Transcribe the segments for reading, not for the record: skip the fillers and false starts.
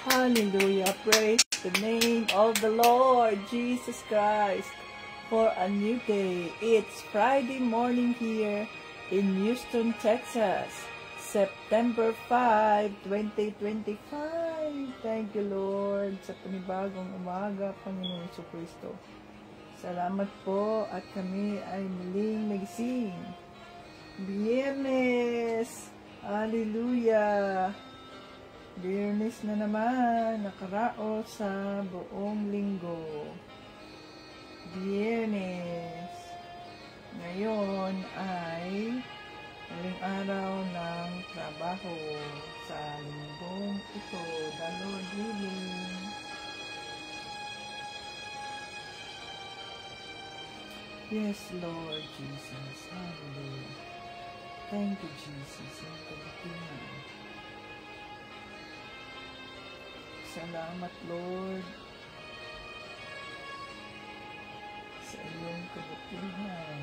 Hallelujah. Praise the name of the Lord Jesus Christ for a new day. It's Friday morning here in Houston, Texas. September 5, 2025. Thank you, Lord, sa panibagong umaga, Panginoon Jesucristo. Salamat po at kami ay muling nagising. Biyernes! Hallelujah! Biyernes na naman, nakaraos sa buong linggo. Biyernes. Ngayon ay huling araw ng trabaho sa linggong ito. The Lord willing. Yes, Lord Jesus. Hallelujah. Thank you, Jesus. Ang kabutihan. Salamat, Lord, sa iyong kabutihan.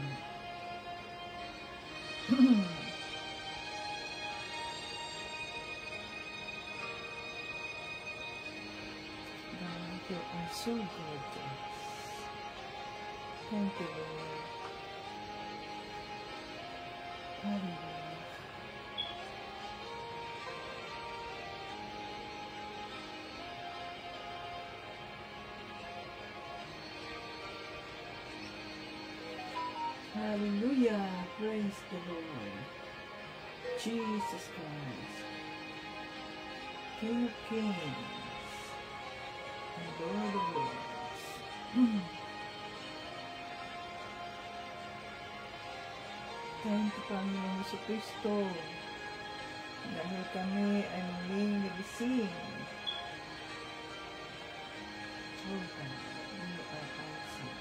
God, you are so good to us. Thank you, Lord. Hallelujah. Hallelujah. Praise the Lord. Jesus Christ, King of Kings and Lord of Lords. Thank you, Panginoon Jesucristo, dahil kami ay muling nagising. Oh God, you are awesome.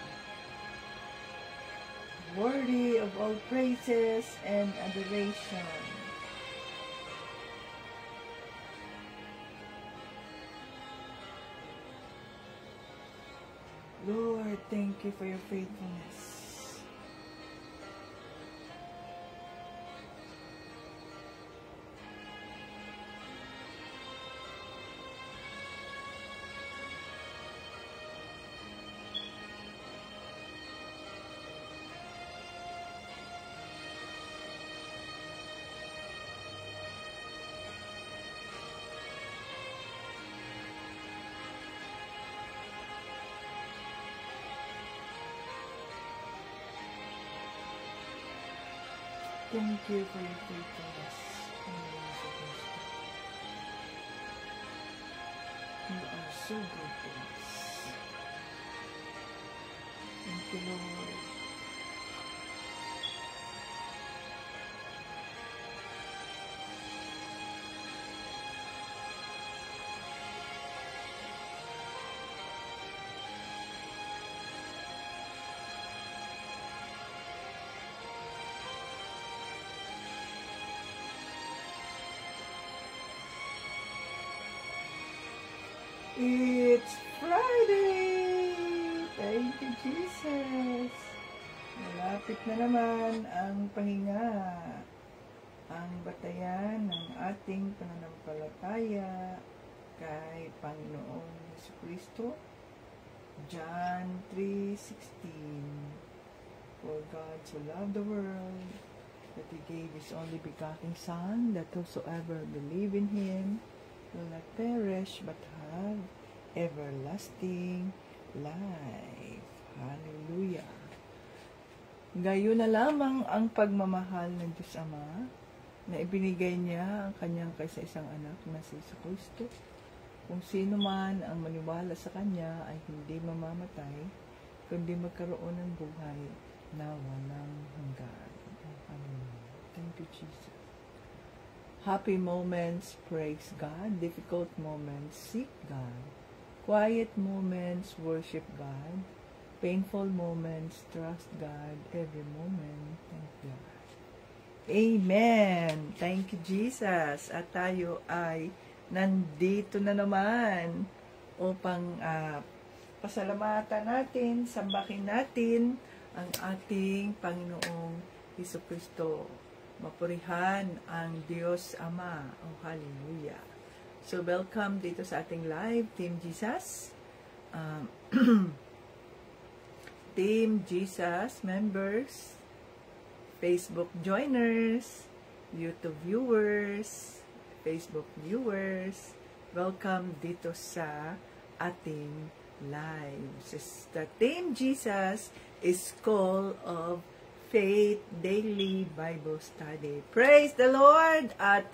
Worthy of all praises and adoration. Lord, thank you for your faithfulness. Thank you for your faithfulness. You are so good to us. Thank you, Lord. It's Friday! Thank you, Jesus! Malapit na naman ang pahinga, ang batayan ng ating pananampalataya kay Panginoong Jesucristo. John 3:16. For God so loved the world that He gave His only begotten Son, that whosoever believe in Him will not perish but have everlasting life. Hallelujah. Gayon na lamang ang pagmamahal ng Diyos Ama na ibinigay niya ang kanyang kaisa-isang anak na si Jesucristo. Kung sino man ang maniwala sa kanya ay hindi mamamatay, kundi magkaroon ng buhay na walang hanggan. Hallelujah. Thank you, Jesus. Happy moments, praise God. Difficult moments, seek God. Quiet moments, worship God. Painful moments, trust God. Every moment, thank God. Amen. Thank you, Jesus. At tayo ay nandito na naman upang pasalamatan natin, sambahin natin ang ating Panginoong Jesucristo. Mapurihan ang Diyos Ama. Oh, hallelujah. So, welcome dito sa ating live, Team Jesus. Team Jesus members, Facebook joiners, YouTube viewers, Facebook viewers, welcome dito sa ating live. The Team Jesus is Call of Faith Daily Bible Study. Praise the Lord! At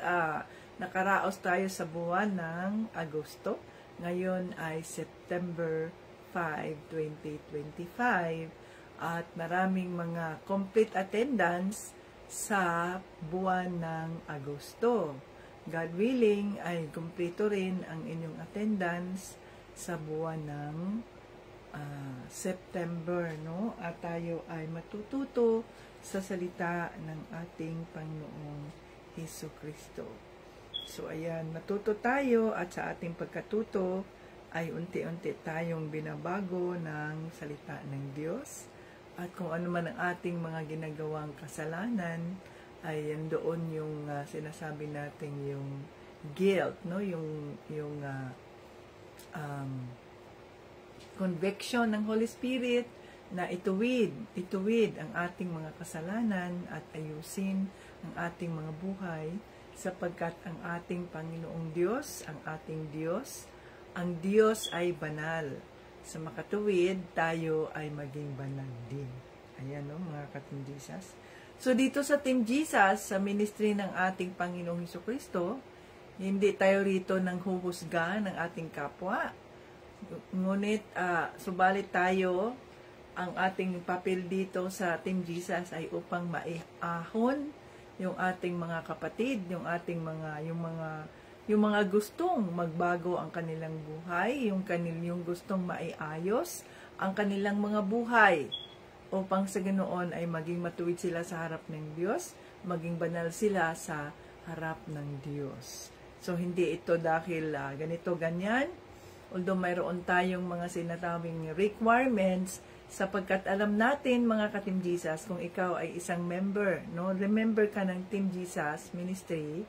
nakaraos tayo sa buwan ng Agosto. Ngayon ay September 5, 2025. At maraming mga complete attendance sa buwan ng Agosto. God willing ay kumpleto rin ang inyong attendance sa buwan ng September, no? At tayo ay matututo sa salita ng ating Panginoong Hesukristo. So, ayan, matuto tayo at sa ating pagkatuto ay unti-unti tayong binabago ng salita ng Diyos. At kung ano man ang ating mga ginagawang kasalanan, ay doon yung sinasabi natin yung guilt, no? Yung conviction ng Holy Spirit na ituwid ang ating mga kasalanan at ayusin ang ating mga buhay sapagkat ang ating Panginoong Diyos, ang ating Diyos, ang Diyos ay banal. Sa makatuwid, tayo ay maging banal din. Ayan, no, mga ka-Team Jesus. So, dito sa Team Jesus, sa ministry ng ating Panginoong Hesukristo, hindi tayo rito nang huhusga ng ating kapwa. Ngunit, subalit tayo, ang ating papel dito sa Team Jesus ay upang maiahon yung ating mga kapatid, yung mga gustong magbago ang kanilang buhay, yung gustong maiayos ang kanilang mga buhay, upang sa ganoon ay maging matuwid sila sa harap ng Diyos, maging banal sila sa harap ng Diyos. So, hindi ito dahil ganito, ganyan, although mayroon tayong mga sinatawing requirements, sapagkat alam natin, mga ka-Team Jesus, kung ikaw ay isang member, no, remember ka ng Team Jesus Ministry,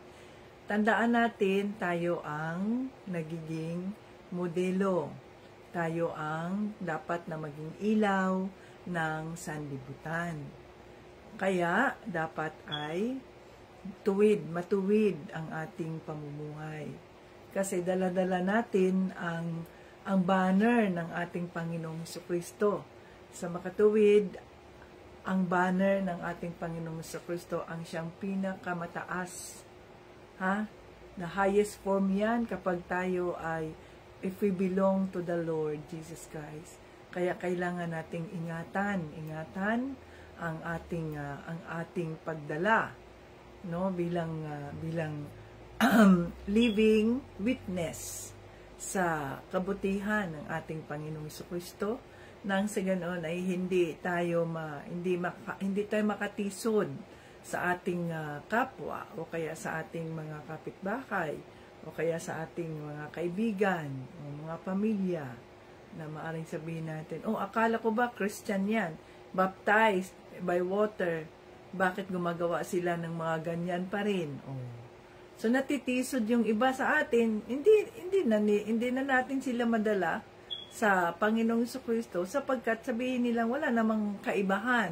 tandaan natin, tayo ang nagiging modelo. Tayo ang dapat na maging ilaw ng sanlibutan. Kaya, dapat ay matuwid ang ating pamumuhay. Kasi dala-dala natin ang banner ng ating Panginoong Hesukristo. Sa makatuwid, ang banner ng ating Panginoong Hesukristo ang siyang pinakamataas. The highest form yan kapag tayo ay, if we belong to the Lord Jesus Christ. Kaya kailangan nating ingatan ang ating pagdala, no, bilang living witness sa kabutihan ng ating Panginoong Hesukristo, nang sa ganoon ay hindi tayo makatisod sa ating kapwa o kaya sa ating mga kapitbahay o kaya sa ating mga kaibigan o mga pamilya na maaring sabihin natin, akala ko ba Christian yan, baptized by water, bakit gumagawa sila ng mga ganyan pa rin? So, natitisod yung iba sa atin, hindi na natin sila madala sa Panginoong Hesukristo sapagkat sabihin nilang wala namang kaibahan,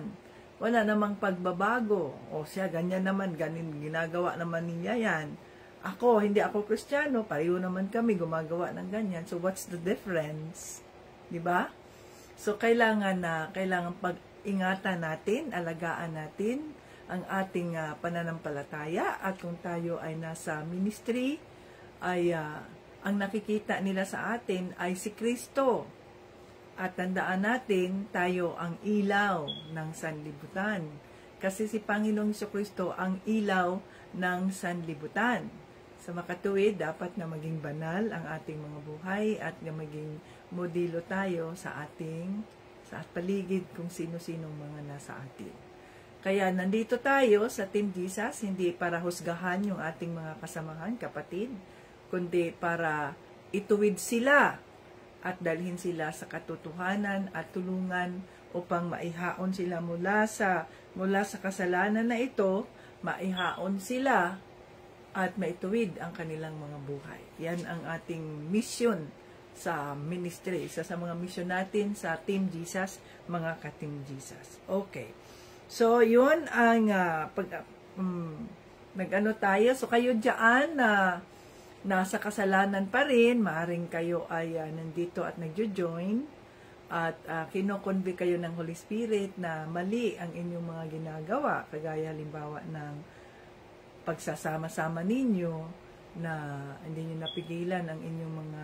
wala namang pagbabago. Siya, ganyan naman, ginagawa naman niya yan. Hindi ako Kristiyano, pareho naman kami gumagawa ng ganyan. So, what's the difference? Diba? So, kailangan pag-ingatan natin, alagaan natin ang ating pananampalataya, at kung tayo ay nasa ministry, ay ang nakikita nila sa atin ay si Kristo. At tandaan natin, tayo ang ilaw ng sanlibutan. Kasi si Panginoong Hesukristo ang ilaw ng sanlibutan. Sa makatuwid, dapat na maging banal ang ating mga buhay at na maging modelo tayo sa paligid kung sino-sinong mga nasa atin. Kaya nandito tayo sa Team Jesus, hindi para husgahan yung ating mga kasamahan, kapatid, kundi para ituwid sila at dalhin sila sa katotohanan at tulungan upang maihaon sila mula sa kasalanan na ito, maihaon sila at maituwid ang kanilang mga buhay. Yan ang ating mission sa ministry. Isa sa mga mission natin sa Team Jesus, mga ka-Team Jesus. Okay. So, yun ang nag-ano tayo. So, kayo dyan na nasa kasalanan pa rin, maaring kayo ay nandito at nagjo-join at kinokonvict kayo ng Holy Spirit na mali ang inyong mga ginagawa. Kagaya halimbawa ng pagsasama-sama ninyo na hindi nyo napigilan ang inyong mga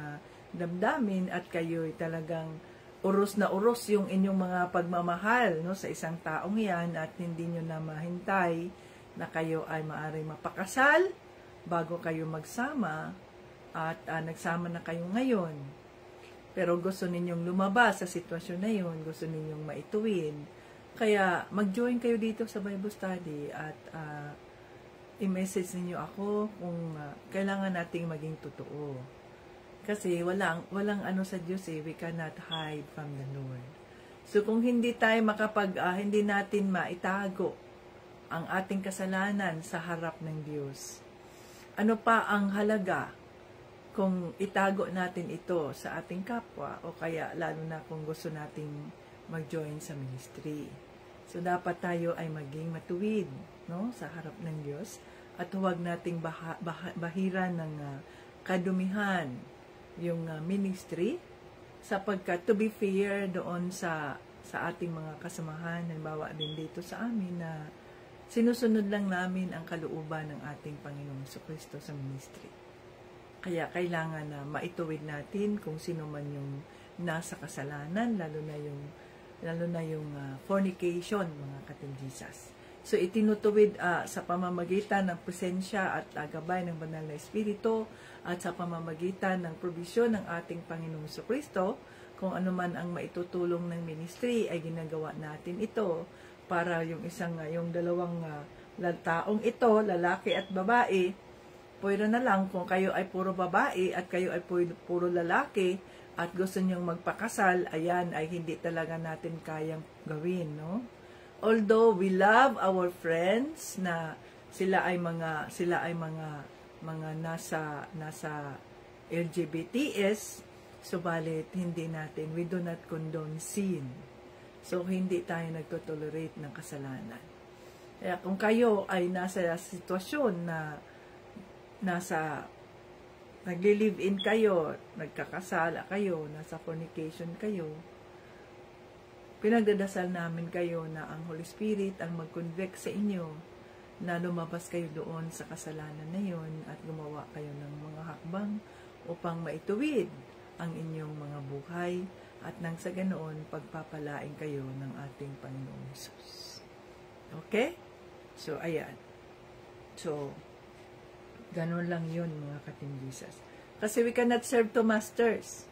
damdamin at kayo'y talagang uros na uros yung inyong mga pagmamahal, no, sa isang taong yan at hindi nyo na mahintay na kayo ay maaaring mapakasal bago kayo magsama at nagsama na kayo ngayon. Pero gusto ninyong lumabas sa sitwasyon na yun, gusto ninyong maituwid. Kaya mag-join kayo dito sa Bible Study at i-message ninyo ako kung kailangan nating maging totoo. Kasi walang ano sa Diyos we cannot hide from the Lord. So kung hindi tayo hindi natin maitago ang ating kasalanan sa harap ng Diyos, ano pa ang halaga kung itago natin ito sa ating kapwa o kaya lalo na kung gusto nating mag-join sa ministry. So dapat tayo ay maging matuwid, no, sa harap ng Diyos at huwag nating bahiran ng kadumihan yung ministry sapagkat to be fair doon sa ating mga kasamahan, halimbawa din dito sa amin na sinusunod lang namin ang kalooban ng ating Panginoong Jesucristo sa ministry. Kaya kailangan na maituwid natin kung sino man yung nasa kasalanan, lalo na yung fornication, mga ka-Team Jesus. So itinutuwid sa pamamagitan ng presensya at gabay ng Banal na Espiritu at sa pamamagitan ng probisyon ng ating Panginoong Jesucristo. Kung ano man ang maitutulong ng ministry ay ginagawa natin ito para yung yung dalawang taong ito, lalaki at babae, pwede na lang kung kayo ay puro babae at kayo ay puro lalaki at gusto nyong magpakasal, ayan ay hindi talaga natin kayang gawin, no? Although we love our friends na sila ay mga nasa LGBTs, subalit hindi natin, we do not condone sin. So hindi tayo nagtotolerate ng kasalanan. Kaya kung kayo ay nasa sitwasyon na nagli-live-in kayo, nagkakasala kayo, nasa fornication kayo, pinagdadasal namin kayo na ang Holy Spirit ang mag-convict sa inyo na lumabas kayo doon sa kasalanan na yun at gumawa kayo ng mga hakbang upang maituwid ang inyong mga buhay at nang sa ganoon pagpapalain kayo ng ating Panginoong Hesus. Okay? So, ayan. So, ganun lang yun, mga ka-Team Jesus. Kasi we cannot serve two masters.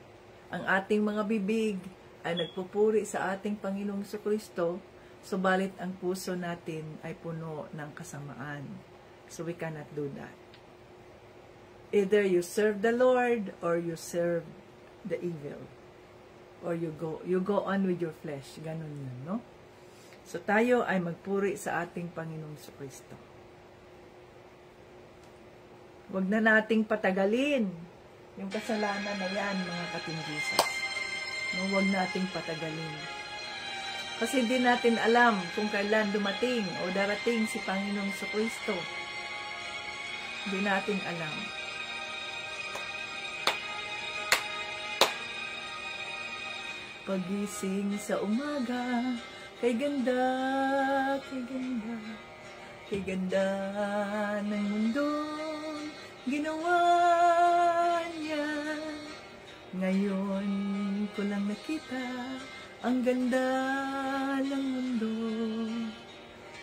Ang ating mga bibig ay nagpupuri sa ating Panginoong Jesucristo, subalit ang puso natin ay puno ng kasamaan. So we cannot do that. Either you serve the Lord or you serve the evil. Or you go on with your flesh. Ganon yun, no? So tayo ay magpuri sa ating Panginoong Jesucristo. Huwag na nating patagalin yung kasalanan na yan, mga ka-Team Jesus. No, huwag nating patagalin. Kasi hindi natin alam kung kailan dumating o darating si Panginoong Jesucristo. Hindi natin alam. Pagising sa umaga, kay ganda, kay ganda, kay ganda ng mundong ginawa niya. Ngayon ko lang nakita ang ganda ng mundo.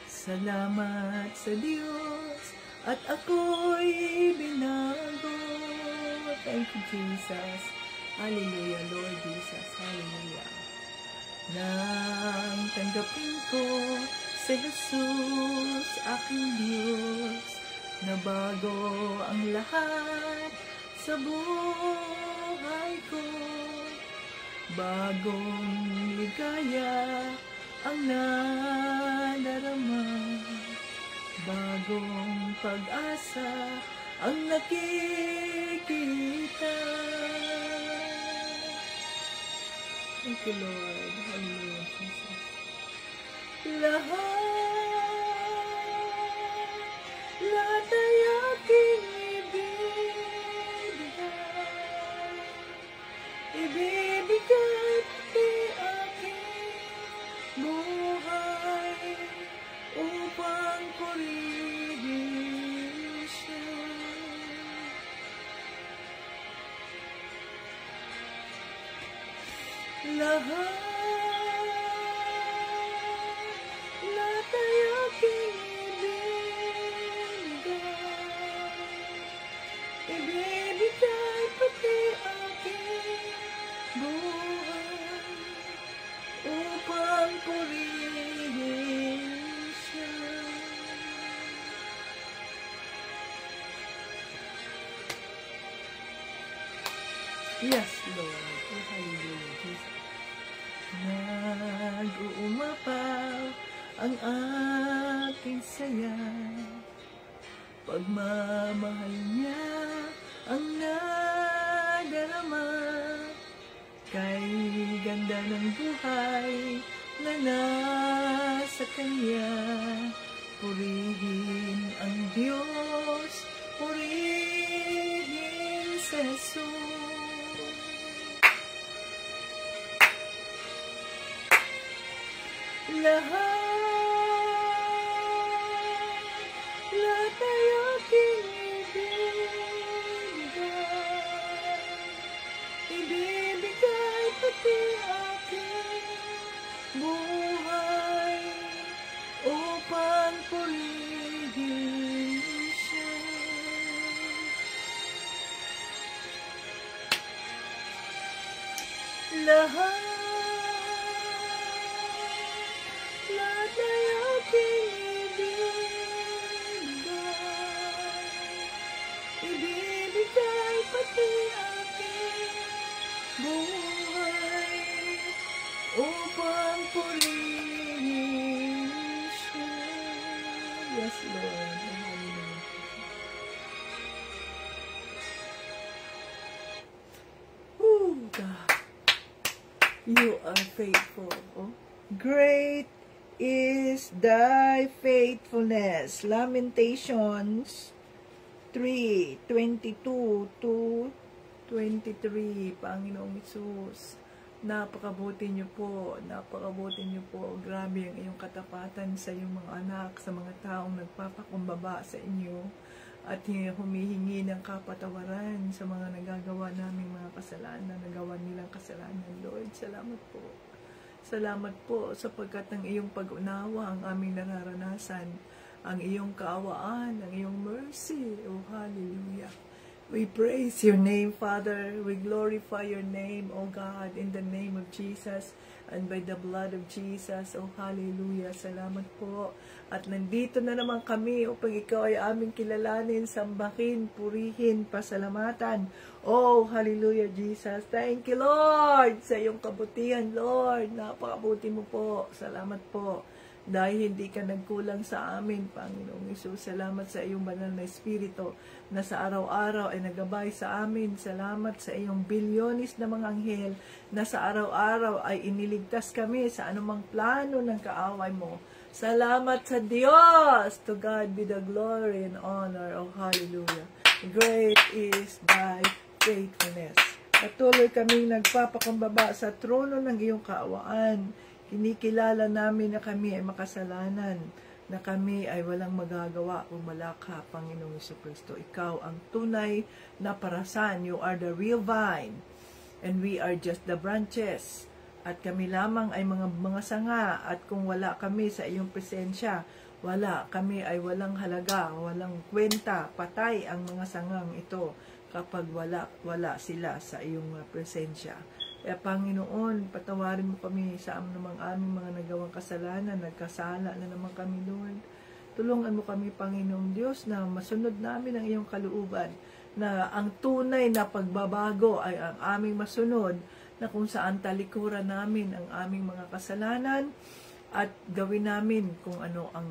Salamat sa Diyos at ako'y binago. Thank you, Jesus. Hallelujah, Lord Jesus. Hallelujah. Nang tanggapin ko si Jesus, aking Diyos, na bago ang lahat sa buhay ko. Bagong ligaya ang nadarama, bagong pag-asa ang nakikita. Thank you, Lord. Hallelujah, Jesus. Lahat ay aking ibibigay pati aking buhay upang purihin siya. Lahat ay aking ibibigay pati aking buhay upang purihin siya. Yes, Lord. Hallelujah, Jesus. Nag-uumapaw ang aking saya, pagmamahal niya ang nadarama, kay ganda ng buhay na nasa kanya. Purihin ang Diyos, purihin si Jesus. Lahat ay aking ibibigay pati aking buhay upang purihin siya. Lahat ay aking ibibigay pati aking buhay upang purihin siya. Yes, Lord. Oh, God. You are faithful. Oh? Great is thy faithfulness. Lamentations 3:22-23. Panginoong Hesus, napakabuti niyo po, napakabuti niyo po. Grabe ang iyong katapatan sa iyong mga anak, sa mga taong nagpapakumbaba sa inyo at humihingi ng kapatawaran sa mga nagagawa naming mga kasalanan, nagawa nilang kasalanan. Lord, salamat po. Salamat po sapagkat ang iyong pag-unawa ang aming nararanasan, ang iyong kaawaan, ang iyong mercy. Oh, hallelujah. We praise your name, Father. We glorify your name, oh God, in the name of Jesus and by the blood of Jesus. Oh, hallelujah. Salamat po. At nandito na naman kami upang ikaw ay aming kilalanin, sambahin, purihin, pasalamatan. Oh, hallelujah, Jesus. Thank you, Lord, sa iyong kabutihan, Lord. Napakabuti mo po. Salamat po. Dahil hindi ka nagkulang sa amin, Panginoong Hesus. Salamat sa iyong banal na Espiritu na sa araw-araw ay nagabay sa amin. Salamat sa iyong bilyonis na mga anghel na sa araw-araw ay iniligtas kami sa anumang plano ng kaaway mo. Salamat sa Diyos! To God be the glory and honor. Oh, hallelujah. Great is thy faithfulness. Patuloy kaming nagpapakumbaba sa trono ng iyong kaawaan. Kinikilala namin na kami ay makasalanan, na kami ay walang magagawa kung wala ka, Panginoong Jesucristo. Ikaw ang tunay na parasan. You are the real vine, and we are just the branches. At kami lamang ay mga sanga, at kung wala kami sa iyong presensya, wala, kami ay walang halaga, walang kwenta, patay ang mga sangang ito kapag wala sila sa iyong presensya. Kaya Panginoon, patawarin mo kami sa aming mga nagawang kasalanan, nagkasala na naman kami, Lord. Tulungan mo kami, Panginoong Diyos, na masunod namin ang iyong kalooban, na ang tunay na pagbabago ay ang aming masunod, na kung saan talikuran namin ang aming mga kasalanan at gawin namin kung ano ang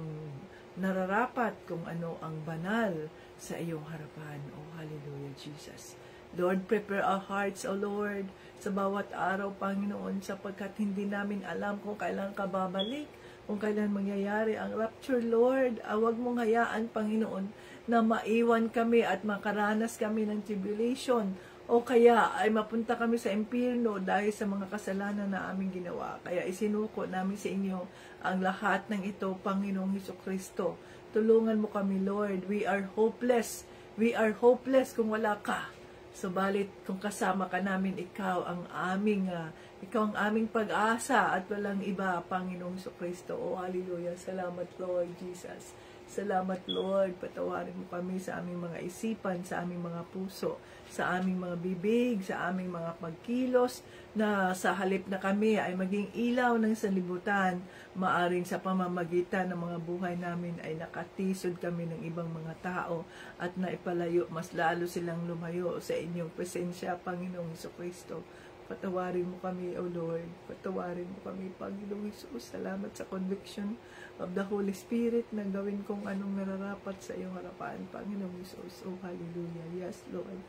nararapat, kung ano ang banal sa iyong harapan. Oh, hallelujah, Jesus. Lord, prepare our hearts, O Lord, sa bawat araw, Panginoon, sapagkat hindi namin alam kung kailan ka babalik, kung kailan mangyayari ang rapture, Lord. Huwag mong hayaan, Panginoon, na maiwan kami at makaranas kami ng tribulation, o kaya ay mapunta kami sa impyerno dahil sa mga kasalanan na aming ginawa. Kaya isinuko namin sa inyo ang lahat ng ito, Panginoong Hesukristo. Tulungan mo kami, Lord. We are hopeless. We are hopeless kung wala ka. Subalit kung kasama ka namin, ikaw ang aming pag-asa at walang iba, Panginoong Hesukristo. O hallelujah. Salamat, Lord Jesus. Salamat, Lord. Patawarin mo kami sa aming mga isipan, sa aming mga puso, sa aming mga bibig, sa aming mga pagkilos, na sa halip na kami ay maging ilaw ng sanlibutan, maaring sa pamamagitan ng mga buhay namin ay nakatisod kami ng ibang mga tao at naipalayo, mas lalo silang lumayo sa inyong presensya, Panginoong Hesukristo. Patawarin mo kami, O Lord. Patawarin mo kami, Panginoong Hesus. Salamat sa conviction of the Holy Spirit na gawin kong anong nararapat sa iyong harapan, Panginoong Hesus. Oh, hallelujah. Yes, Lord.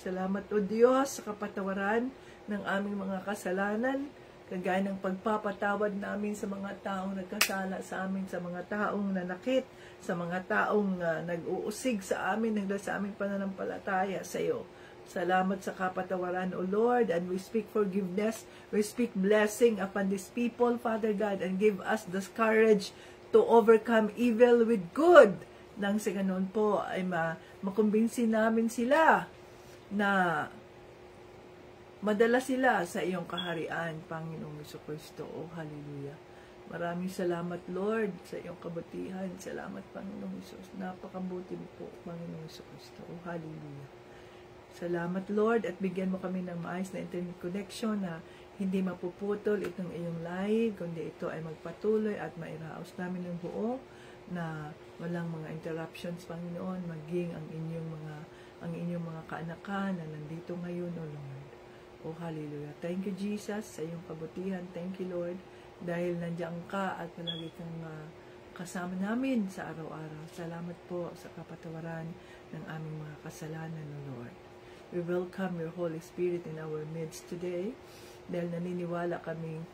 Salamat, O Diyos, sa kapatawaran ng aming mga kasalanan, kagaya ng pagpapatawad namin sa mga taong nagkasala sa amin, sa mga taong nanakit, sa mga taong nag-uusig sa amin, hanggang sa aming pananampalataya sa iyo. Salamat sa kapatawaran, O Lord, and we speak forgiveness, we speak blessing upon these people, Father God, and give us the courage to overcome evil with good. Nang sa ganun po ay makumbinsi namin sila na madala sila sa iyong kaharian, Panginoong Hesukristo. O hallelujah. Maraming salamat, Lord, sa iyong kabutihan. Salamat, Panginoong Hesus. Napakabuti mo po, Panginoong Hesukristo. O hallelujah. Salamat, Lord, at bigyan mo kami ng maayos na internet connection na hindi mapuputol itong iyong live, kundi ito ay magpatuloy at mairaos namin ng buo na walang mga interruptions, Panginoon, maging ang inyong mga kaanakan na nandito ngayon, O Lord. O hallelujah. Thank you, Jesus, sa iyong kabutihan. Thank you, Lord, dahil nandiyan ka at palagi kang kasama namin sa araw-araw. Salamat po sa kapatawaran ng aming mga kasalanan, O Lord. We welcome your Holy Spirit in our midst today dahil naniniwala kaming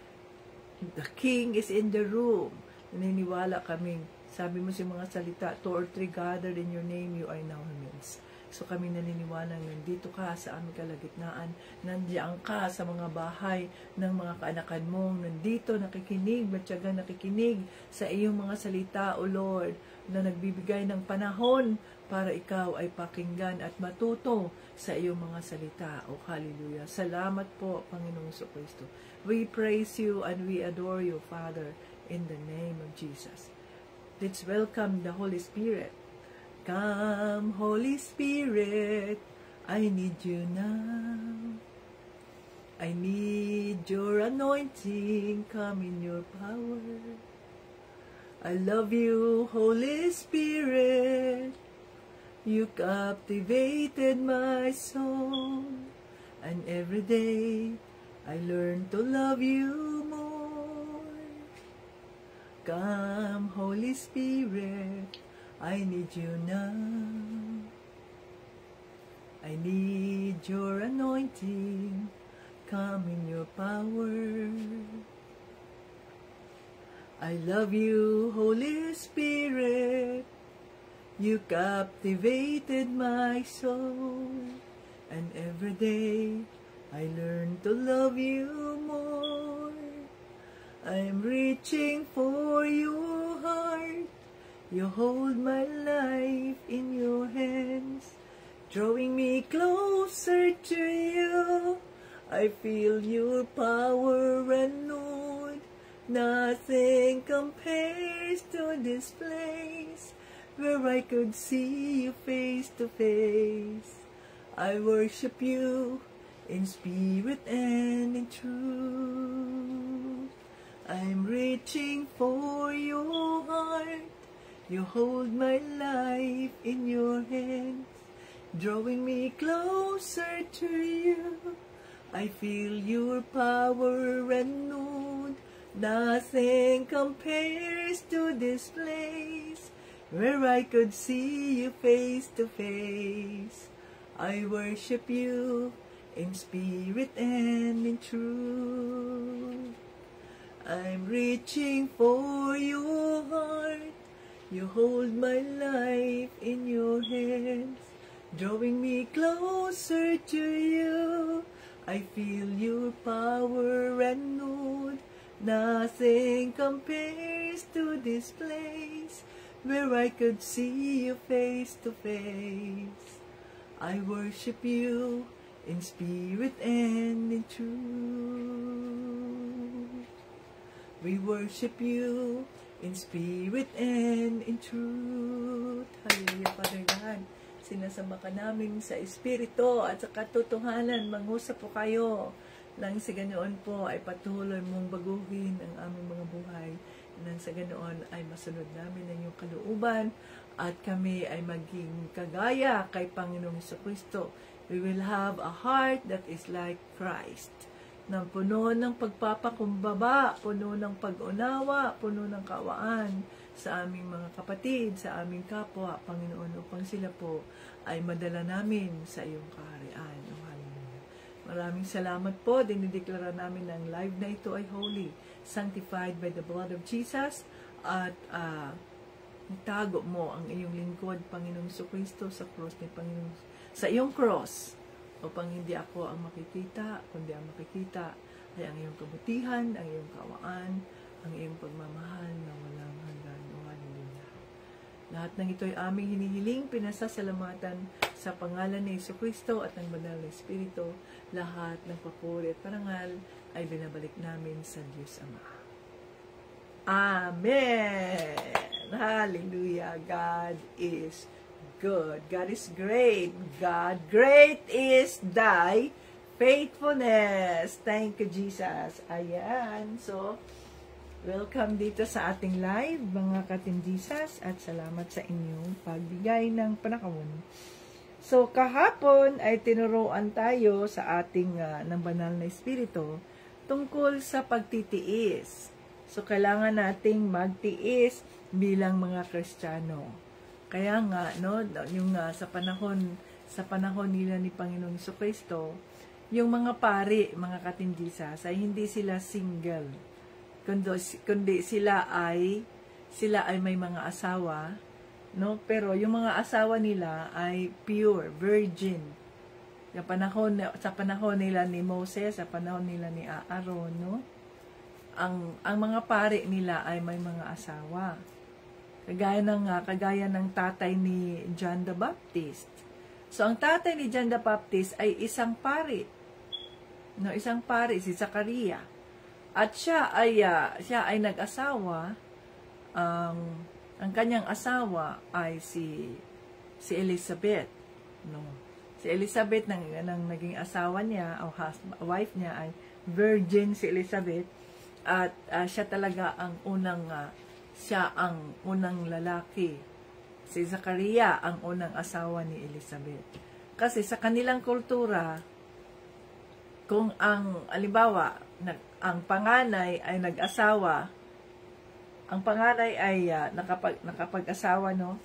the King is in the room. Naniniwala kaming, sabi mo sa mga salita, 2 or 3 gathered in your name, you are in our midst. So kami naniniwala nandito ka sa aming kalagitnaan, nandiyan ka sa mga bahay ng mga kaanakan mo, nandito nakikinig, matyagang nakikinig sa iyong mga salita, O Lord, na nagbibigay ng panahon para ikaw ay pakinggan at matuto sa iyong mga salita. O hallelujah. Salamat po, Panginoong Hesukristo. We praise you and we adore you, Father, in the name of Jesus. Let's welcome the Holy Spirit. Come, Holy Spirit, I need you now. I need your anointing, come in your power. I love you, Holy Spirit. You captivated my soul, and every day I learn to love you more. Come, Holy Spirit, I need you now. I need your anointing, come in your power. I love you, Holy Spirit. You captivated my soul, and every day I learn to love you more. I'm reaching for your heart. You hold my life in your hands, drawing me closer to you. I feel your power renewed. Nothing compares to this place, where I could see you face to face. I worship you in spirit and in truth. I'm reaching for your heart. You hold my life in your hands, drawing me closer to you. I feel your power renewed. Nothing compares to this place, where I could see you face to face. I worship you in spirit and in truth. I'm reaching for your heart. You hold my life in your hands, drawing me closer to you. I feel your power and mood. Nothing compares to this place, where I could see you face to face. I worship you in spirit and in truth. We worship you in spirit and in truth. Hallelujah, Father God. Sinasama ka namin sa espiritu at sa katotohanan. Mangusap po kayo nang sa ganoon po ay patuloy mong baguhin ang aming mga buhay. Nang sa ganoon ay masunod namin ang iyong kalooban at kami ay maging kagaya kay Panginoong Jesucristo. We will have a heart that is like Christ, na puno ng pagpapakumbaba, puno ng pag-unawa, puno ng kaawaan sa aming mga kapatid, sa aming kapwa, Panginoon, upang sila po ay madala namin sa iyong kaharian. Oh, hallelujah. Maraming salamat po. Dinideklara namin na ang live na ito ay holy, sanctified by the blood of Jesus, at itago mo ang iyong lingkod, Panginoong Jesucristo, sa cross ni Panginoon, sa iyong cross, upang hindi ako ang makikita, kundi ang makikita ay ang iyong kabutihan, ang iyong kaawaan, ang iyong pagmamahal na walang hanggan. O hallelujah. Lahat ng ito ay aming hinihiling, pinasasalamatan sa pangalan ni Jesucristo at ng Banal na Espiritu. Lahat ng papuri at parangal ay binabalik namin sa Diyos Ama. Amen! Hallelujah! God is good. God is great. God, great is thy faithfulness. Thank you, Jesus. Ayan. So, welcome dito sa ating live, mga katindisas, at salamat sa inyong pagbigay ng panahon. So, kahapon ay tinuruan tayo sa ating ng Banal na Espiritu tungkol sa pagtitiis. So, kailangan nating magtiis bilang mga Kristiyano. Kaya nga, no, yung sa panahon nila ni Panginoong Jesucristo, yung mga pari, mga katindisas, ay hindi sila single, kundi sila ay may mga asawa, no? Pero yung mga asawa nila ay pure, virgin. Sa panahon nila ni Moses, sa panahon nila ni Aaron, no? Ang mga pari nila ay may mga asawa. Kagaya ng tatay ni John the Baptist. So, ang tatay ni John the Baptist ay isang pari. No, isang pari, si Zachariah. At siya ay nag-asawa. Ang kanyang asawa ay si Elizabeth. No. Si Elizabeth nang naging asawa niya, o wife niya, ay virgin si Elizabeth. At siya talaga ang unang lalaki. Si Zachariah ang unang asawa ni Elizabeth. Kasi sa kanilang kultura, kung halimbawa, ang panganay ay nag-asawa, ang panganay ay nakapag-asawa, no?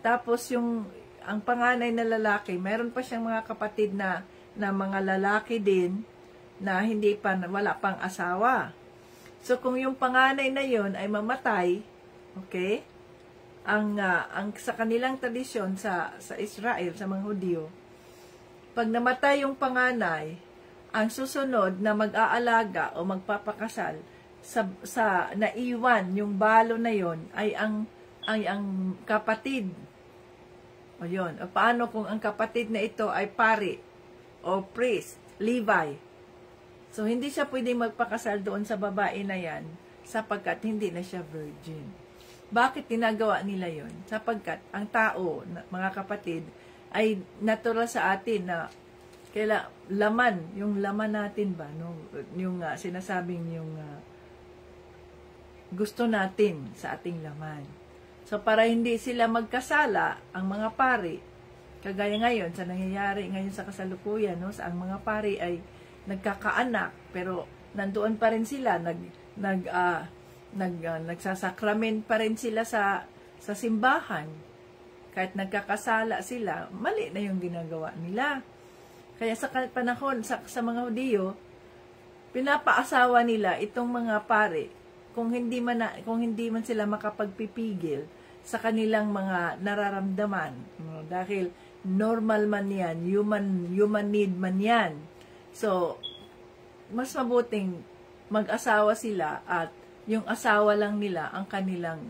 Tapos ang panganay na lalaki, mayroon pa siyang mga kapatid na mga lalaki din na wala pang asawa. So, kung yung panganay na yon ay mamatay, okay, ang sa kanilang tradisyon sa Israel, sa mga Hudyo, pag namatay yung panganay, ang susunod na mag-aalaga o magpapakasal sa naiwan yung balo na yon ay ang kapatid. O yun. O paano kung ang kapatid na ito ay pari o priest, Levi? So, hindi siya pwedeng magpakasal doon sa babae na yan sapagkat hindi na siya virgin. Bakit ginagawa nila yon? Sapagkat ang tao, mga kapatid, ay natural sa atin na yung laman natin ba, no? Yung sinasabing yung gusto natin sa ating laman. So, para hindi sila magkasala, ang mga pari, kagaya ngayon, sa nangyayari ngayon sa kasalukuyan, no? Sa ang mga pari ay nagkakaanak, pero nandoon pa rin sila, nagsasakramen pa rin sila sa sa simbahan. Kahit nagkakasala sila, mali na yung ginagawa nila. Kaya sa panahon, sa mga Hudiyo, pinapaasawa nila itong mga pare kung hindi man sila makapagpipigil sa kanilang mga nararamdaman. Dahil normal man yan, human need man yan. So, mas mabuting mag-asawa sila at yung asawa lang nila ang kanilang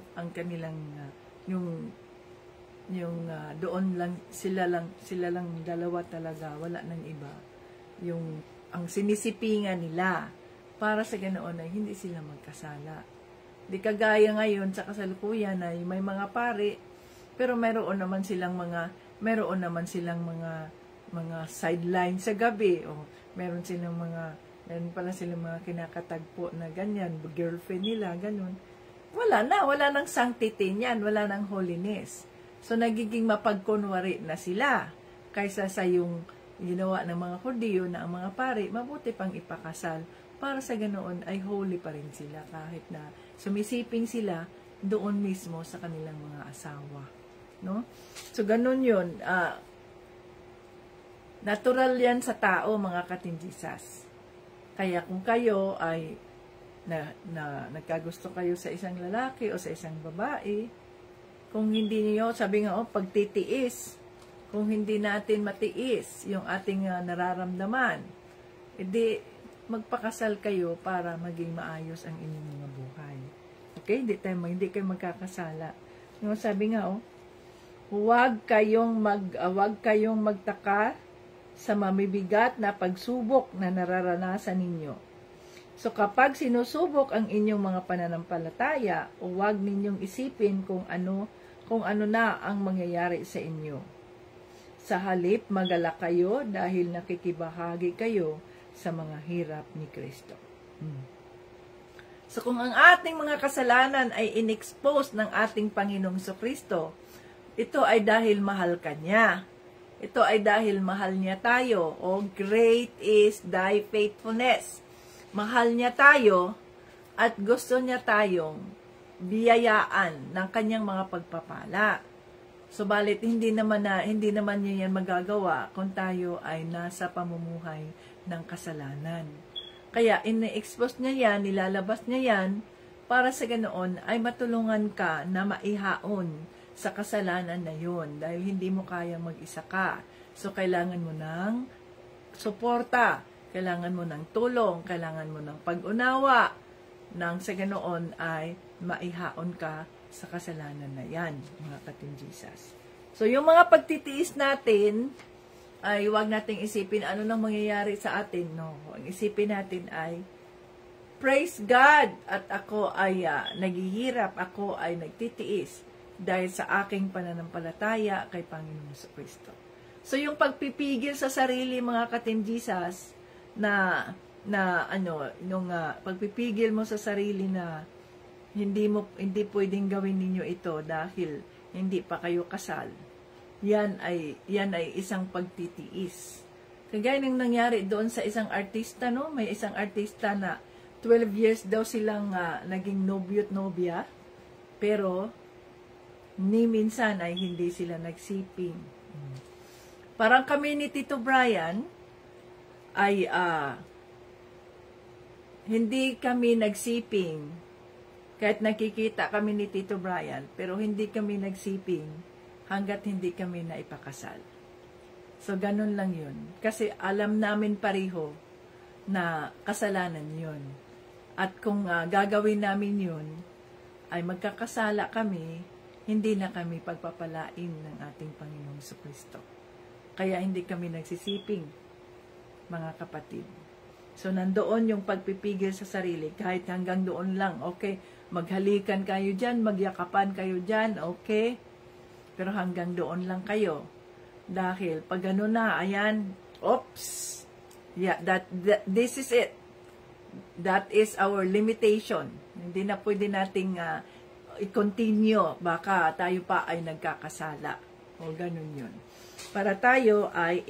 doon lang sila lang dalawa talaga, wala nang iba. Yung ang sinisipingan nila para sa ganoon ay hindi sila magkasala. Di kagaya ngayon sa kasalukuyan ay may mga pare pero meron naman silang mga sideline sa gabi o meron pala silang mga kinakatagpo na ganyan, girlfriend nila, ganun. Wala nang sanctity niyan, wala nang holiness. So, nagiging mapagkunwari na sila kaysa sa yung ginawa ng mga Hudiyo na ang mga pare, mabuti pang ipakasal para sa ganoon ay holy pa rin sila kahit na sumisiping sila doon mismo sa kanilang mga asawa. No? So, ganun yun. Natural yan sa tao, mga katinjisas. Kaya kung kayo ay nagkagusto kayo sa isang lalaki o sa isang babae, kung hindi niyo, sabi nga, pagtitiis, kung hindi natin matiis yung ating nararamdaman, edi magpakasal kayo para maging maayos ang inyong mga buhay. Okay? Hindi kayo magkakasala. Yung sabi nga, huwag kayong magtaka sa mamibigat na pagsubok na nararanasan ninyo. So kapag sinusubok ang inyong mga pananampalataya, huwag ninyong isipin kung ano na ang mangyayari sa inyo. Sa halip, magalak kayo dahil nakikibahagi kayo sa mga hirap ni Kristo. So kung ang ating mga kasalanan ay inexpose ng ating Panginoong Kristo, ito ay dahil mahal ka niya. Ito ay dahil mahal niya tayo. Great is thy faithfulness. Mahal niya tayo at gusto niya tayong biyayaan ng kanyang mga pagpapala. Subalit hindi naman niya yan magagawa kung tayo ay nasa pamumuhay ng kasalanan. Kaya ine-expose niya yan, nilalabas niya yan para sa ganoon ay matulungan ka na maihaon sa kasalanan na yun dahil hindi mo kayang mag-isa ka. So kailangan mo ng suporta, kailangan mo ng tulong, kailangan mo ng pag-unawa nang sa ganoon ay maihaon ka sa kasalanan na yan, mga katinjisas. So, yung mga pagtitiis natin, ay huwag nating isipin ano nang mangyayari sa atin. No, ang isipin natin ay, praise God! At ako ay naghihirap, ako ay nagtitiis dahil sa aking pananampalataya kay Panginoong Kristo. So, yung pagpipigil sa sarili, mga katinjisas, pagpipigil mo sa sarili na hindi pwedeng gawin ninyo ito dahil hindi pa kayo kasal. Yan ay isang pagtitiis. Kagaya ng nangyari doon sa isang artista, no? May isang artista na 12 years daw silang naging nobyo't nobya, pero ni minsan ay hindi sila nagsiping. Parang kami ni Tito Brian ay hindi kami nagsiping kahit nakikita kami ni Tito Brian, pero hindi kami nagsiping hanggat hindi kami naipakasal. So, ganun lang yun. Kasi alam namin pareho na kasalanan yun. At kung gagawin namin yun, ay magkakasala kami, hindi na kami pagpapalain ng ating Panginoong Kristo. Kaya hindi kami nagsisiping, mga kapatid. So, nandoon yung pagpipigil sa sarili, kahit hanggang doon lang, okay? Maghalikan kayo dyan, magyakapan kayo dyan, okay? Pero hanggang doon lang kayo. Dahil, pag gano'n na, ayan, oops, yeah, this is it. That is our limitation. Hindi na pwede nating i-continue, baka tayo pa ay nagkakasala. O, ganun yun. Para tayo ay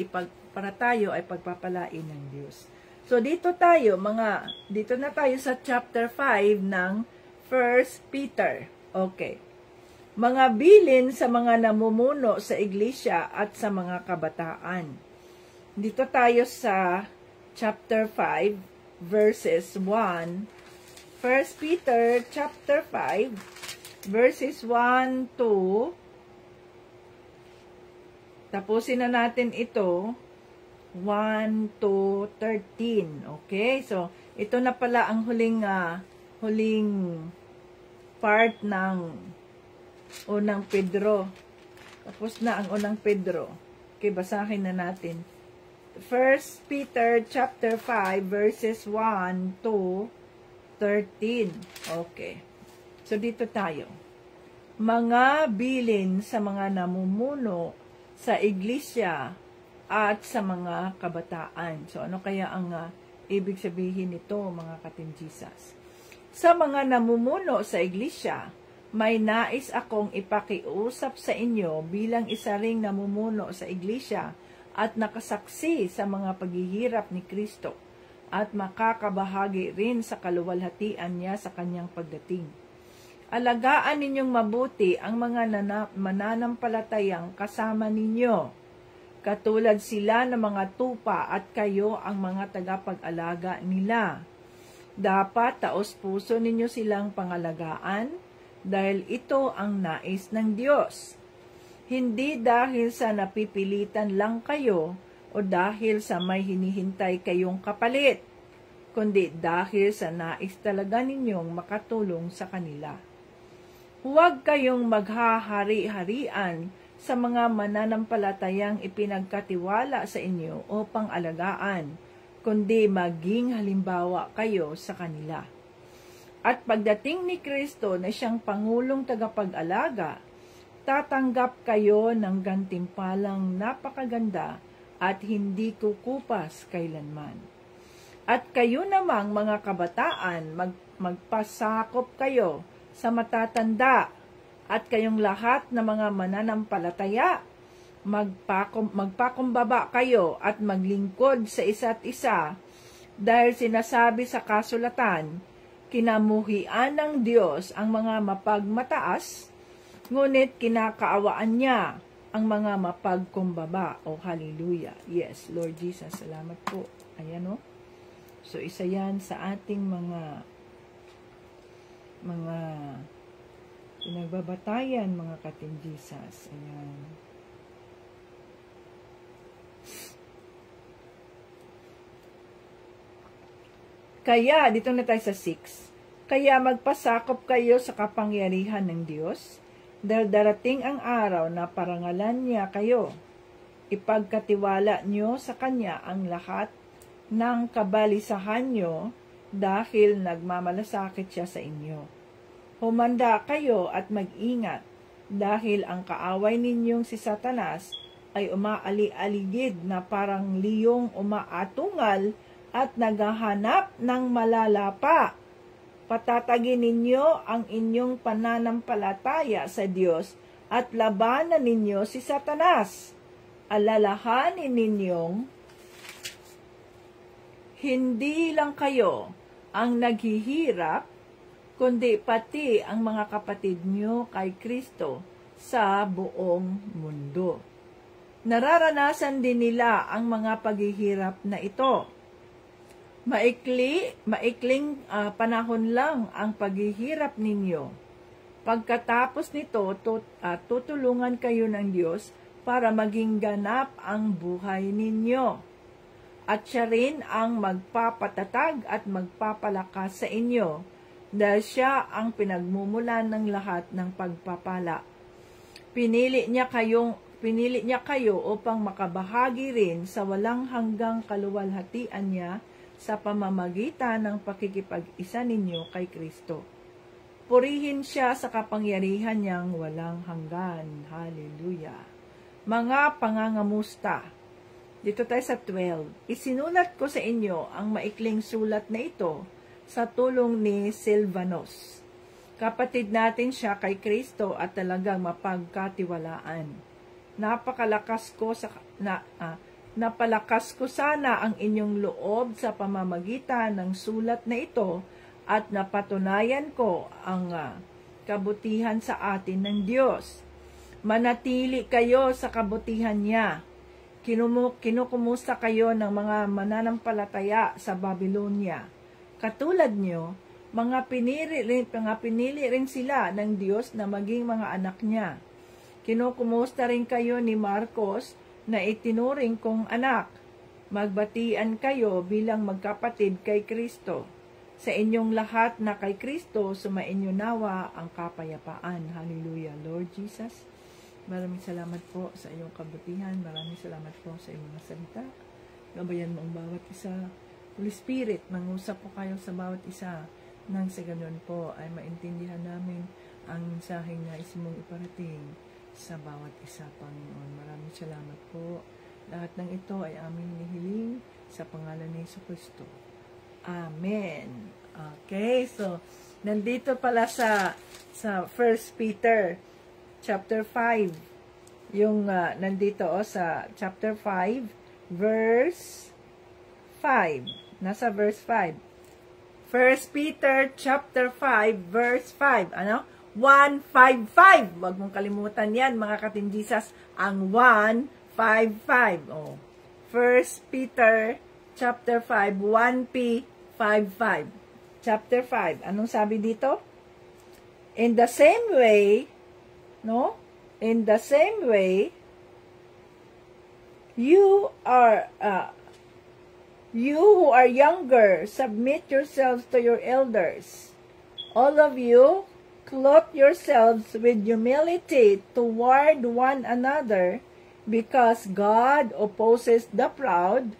pagpapalain ng Diyos. So, dito na tayo sa chapter 5 ng 1 Peter. Okay. Mga bilin sa mga namumuno sa iglesia at sa mga kabataan. Dito tayo sa chapter 5, verses 1. 1 Peter chapter 5, verses 1 to, tapusin na natin ito, 1 to 13. Okay? So, ito na pala ang huling part ng unang Pedro. Tapos na ang unang Pedro. Okay, basahin na natin. 1 Peter chapter 5 verses 1 to 13. Okay. So dito tayo. Mga bilin sa mga namumuno sa iglesia at sa mga kabataan. So ano kaya ang ibig sabihin nito, mga katimjisas? Sa mga namumuno sa iglesia, may nais akong ipakiusap sa inyo bilang isa ring namumuno sa iglesia at nakasaksi sa mga paghihirap ni Kristo at makakabahagi rin sa kaluwalhatian niya sa kanyang pagdating. Alagaan ninyong mabuti ang mga mananampalatayang kasama ninyo, katulad sila ng mga tupa at kayo ang mga tagapag-alaga nila. Dapat taos-puso ninyo silang pangalagaan, dahil ito ang nais ng Diyos. Hindi dahil sa napipilitan lang kayo o dahil sa may hinihintay kayong kapalit, kundi dahil sa nais talaga ninyong makatulong sa kanila. Huwag kayong maghahari-harian sa mga mananampalatayang ipinagkatiwala sa inyo o pang-alagaan, kundi maging halimbawa kayo sa kanila. At pagdating ni Kristo na siyang Pangulong tagapag-alaga, tatanggap kayo ng gantimpalang napakaganda at hindi kukupas kailanman. At kayo namang mga kabataan, magpasakop kayo sa matatanda, at kayong lahat na mga mananampalataya, magpakumbaba kayo at maglingkod sa isa't isa, dahil sinasabi sa kasulatan, kinamuhian ng Diyos ang mga mapagmataas, ngunit kinakaawaan niya ang mga mapagkumbaba. O, hallelujah. Yes, Lord Jesus, salamat po. Ayan o. So, isa yan sa ating mga pinagbabatayan, mga ka-Team Jesus. Ayan. Kaya, dito na tayo sa 6. Kaya magpasakop kayo sa kapangyarihan ng Diyos, dahil darating ang araw na parangalan niya kayo. Ipagkatiwala nyo sa Kanya ang lahat ng kabalisahan nyo, dahil nagmamalasakit siya sa inyo. Humanda kayo at mag-ingat, dahil ang kaaway ninyong si Satanas ay umaali-aligid na parang liyong umaatungal at naghahanap ng malalapa. Patatagin ninyo ang inyong pananampalataya sa Diyos at labanan ninyo si Satanas. Alalahanin ninyong hindi lang kayo ang naghihirap, kundi pati ang mga kapatid nyo kay Kristo sa buong mundo. Nararanasan din nila ang mga paghihirap na ito. Maikling panahon lang ang paghihirap ninyo. Pagkatapos nito, tutulungan kayo ng Diyos para maging ganap ang buhay ninyo. At siya rin ang magpapatatag at magpapalakas sa inyo, dahil siya ang pinagmumulan ng lahat ng pagpapala. Pinili niya kayo upang makabahagi rin sa walang hanggang kaluwalhatian niya sa pamamagitan ng pakikipag-isa ninyo kay Kristo. Purihin siya sa kapangyarihan niyang walang hanggan. Hallelujah. Mga pangangamusta. Dito tayo sa 12. Isinulat ko sa inyo ang maikling sulat na ito sa tulong ni Silvanus. Kapatid natin siya kay Kristo at talagang mapagkatiwalaan. Napalakas ko sana ang inyong loob sa pamamagitan ng sulat na ito at napatunayan ko ang kabutihan sa atin ng Diyos. Manatili kayo sa kabutihan niya. Kinukumusta kayo ng mga mananampalataya sa Babylonia. Katulad nyo, mga pinili rin sila ng Diyos na maging mga anak niya. Kinukumusta rin kayo ni Marcos na itinuring kong anak. Magbatian kayo bilang magkapatid kay Kristo. Sa inyong lahat na kay Kristo, sumainyo nawa ang kapayapaan. Hallelujah. Lord Jesus, maraming salamat po sa iyong kabutihan. Maraming salamat po sa iyong mga salita. Gabayan mo ang bawat isa. Holy Spirit, mangusap po kayo sa bawat isa. Nang sa ganun po ay maintindihan namin ang mensaheng nais mong iparating sa bawat isa, Panginoon. Maraming salamat po. Lahat ng ito ay aming nihiling sa pangalan ni Jesucristo. Amen. Okay, so nandito pala sa 1 Peter chapter 5. Yung nandito sa chapter 5 verse 5. Nasa verse 5. 1 Peter chapter 5 verse 5. Ano? 155. Huwag mong kalimutan yan, mga katinjisas. Ang 155. Oh. 1 Peter chapter 5, 1P55. Chapter 5. Anong sabi dito? In the same way, no? In the same way, you who are younger, submit yourselves to your elders. All of you, clothe yourselves with humility toward one another, because God opposes the proud,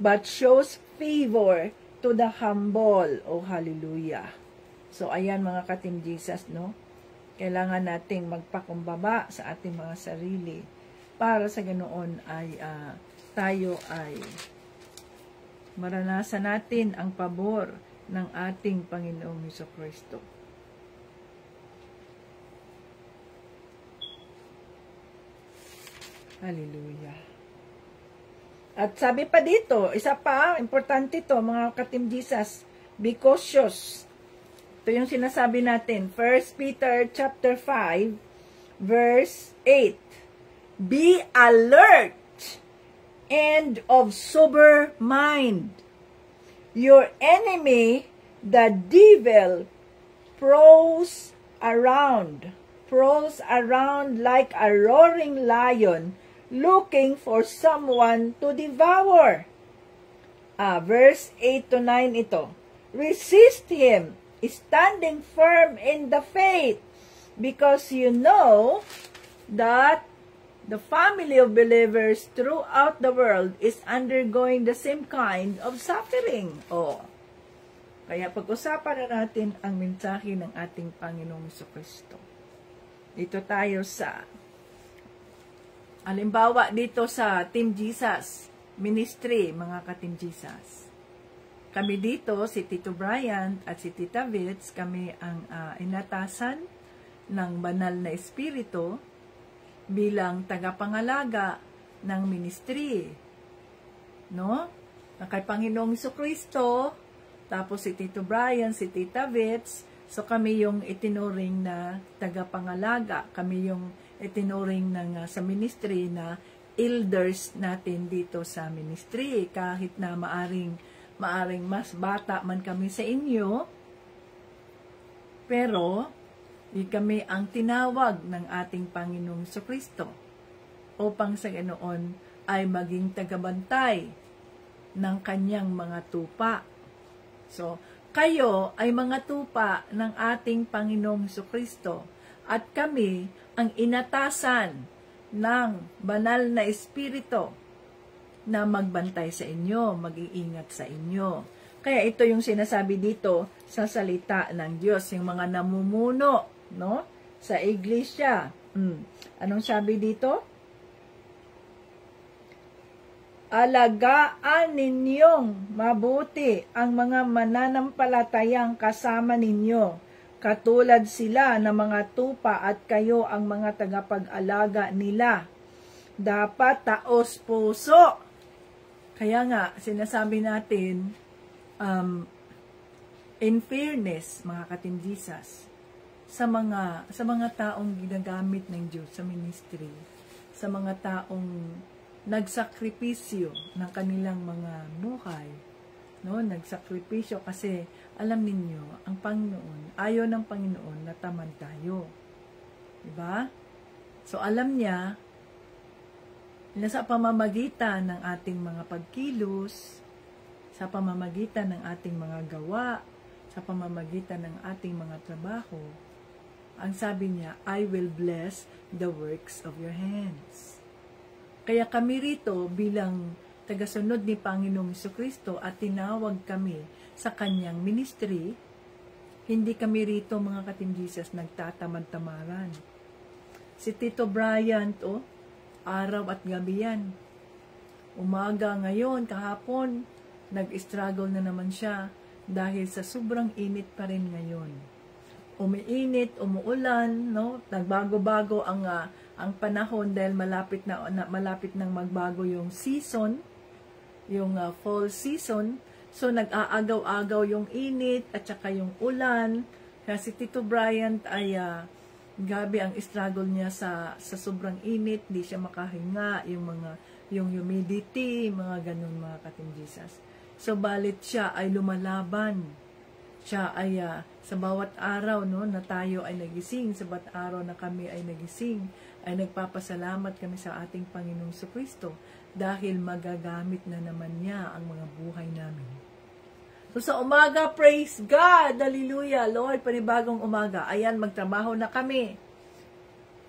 but shows favor to the humble. Oh, hallelujah. So, ayan mga ka-Team Jesus, no? Kailangan nating magpakumbaba sa ating mga sarili para sa ganoon ay tayo ay maranasan natin ang pabor ng ating Panginoong Jesucristo. Hallelujah. At sabi pa dito, isa pa, importante to mga ka-Team Jesus, be cautious. Ito yung sinasabi natin, 1 Peter chapter 5, verse 8. Be alert and of sober mind. Your enemy, the devil, prowls around like a roaring lion, looking for someone to devour. Verse 8 to 9 ito. Resist him, standing firm in the faith, because you know that the family of believers throughout the world is undergoing the same kind of suffering. Kaya pag-usapan na natin ang mensahe ng ating Panginoong Jesucristo. Dito tayo sa halimbawa dito sa Team Jesus Ministry, mga ka-Team Jesus. Kami dito, si Tito Brian at si Tita Vitz, kami ang inatasan ng banal na espiritu bilang tagapangalaga ng ministry. No? Kay Panginoong Jesucristo, tapos si Tito Brian, si Tita Vitz, so kami yung itinuring na tagapangalaga, kami yung itinuring sa ministry na elders natin dito sa ministry. Kahit na maaring mas bata man kami sa inyo, pero kami ang tinawag ng ating Panginoong Jesucristo upang sa ganoon ay maging tagabantay ng kanyang mga tupa. So, kayo ay mga tupa ng ating Panginoong Jesucristo at kami ang inatasan ng banal na espiritu na magbantay sa inyo, mag-iingat sa inyo. Kaya ito yung sinasabi dito sa salita ng Diyos, yung mga namumuno, no? Sa iglesia. Anong sabi dito? Alagaan ninyong mabuti ang mga mananampalatayang kasama ninyo, katulad sila ng mga tupa at kayo ang mga tagapag-alaga nila. Dapat taos puso. Kaya nga, sinasabi natin, in fairness, mga ka-Team Jesus, sa mga taong ginagamit ng Diyos sa ministry, sa mga taong nagsakripisyo ng kanilang mga buhay, no? Nagsakripisyo kasi alam ninyo, ang Panginoon, ayaw ng Panginoon na tamad tayo. Diba? So alam niya na sa pamamagitan ng ating mga pagkilos, sa pamamagitan ng ating mga gawa, sa pamamagitan ng ating mga trabaho, ang sabi niya, I will bless the works of your hands. Kaya kami rito bilang tagasunod ni Panginoong Jesucristo at tinawag kami sa kanyang ministry, hindi kami rito mga katimjisas nagtatamad-tamaran. Si Tito Bryant, araw at gabi yan. Umaga ngayon, kahapon, nag-struggle na naman siya dahil sa sobrang init pa rin ngayon. Umiinit, umuulan, no? Nagbago-bago ang panahon dahil malapit nang magbago yung season, yung fall season. So nag-aagaw-agaw yung init at saka yung ulan. Kasi Tito Bryant ay gabi ang struggle niya sa sobrang init, hindi siya makahinga, yung humidity, mga ganun mga katimjisas. So balit siya ay lumalaban. Siya ay sa bawat araw na tayo ay nagising, sa bawat araw na kami ay nagising, ay nagpapasalamat kami sa ating Panginoong Jesucristo dahil magagamit na naman niya ang mga buhay namin. So sa umaga, praise God! Hallelujah! Lord, panibagong umaga. Ayan, magtrabaho na kami.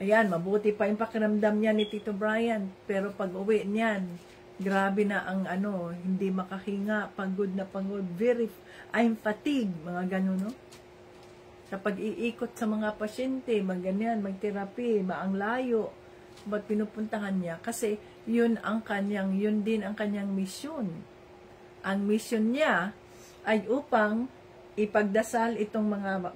Ayan, mabuti pa yung pakiramdam niya ni Tito Brian. Pero pag uwi niyan, grabe na ang hindi makahinga, pagod na pagod, I'm fatigued, mga gano'n, no? Sa pag-iikot sa mga pasyente, magganyan, magterapi, maang layo, ba't pinupuntahan niya? Kasi yun din ang kanyang misyon. Ang misyon niya ay upang ipagdasal itong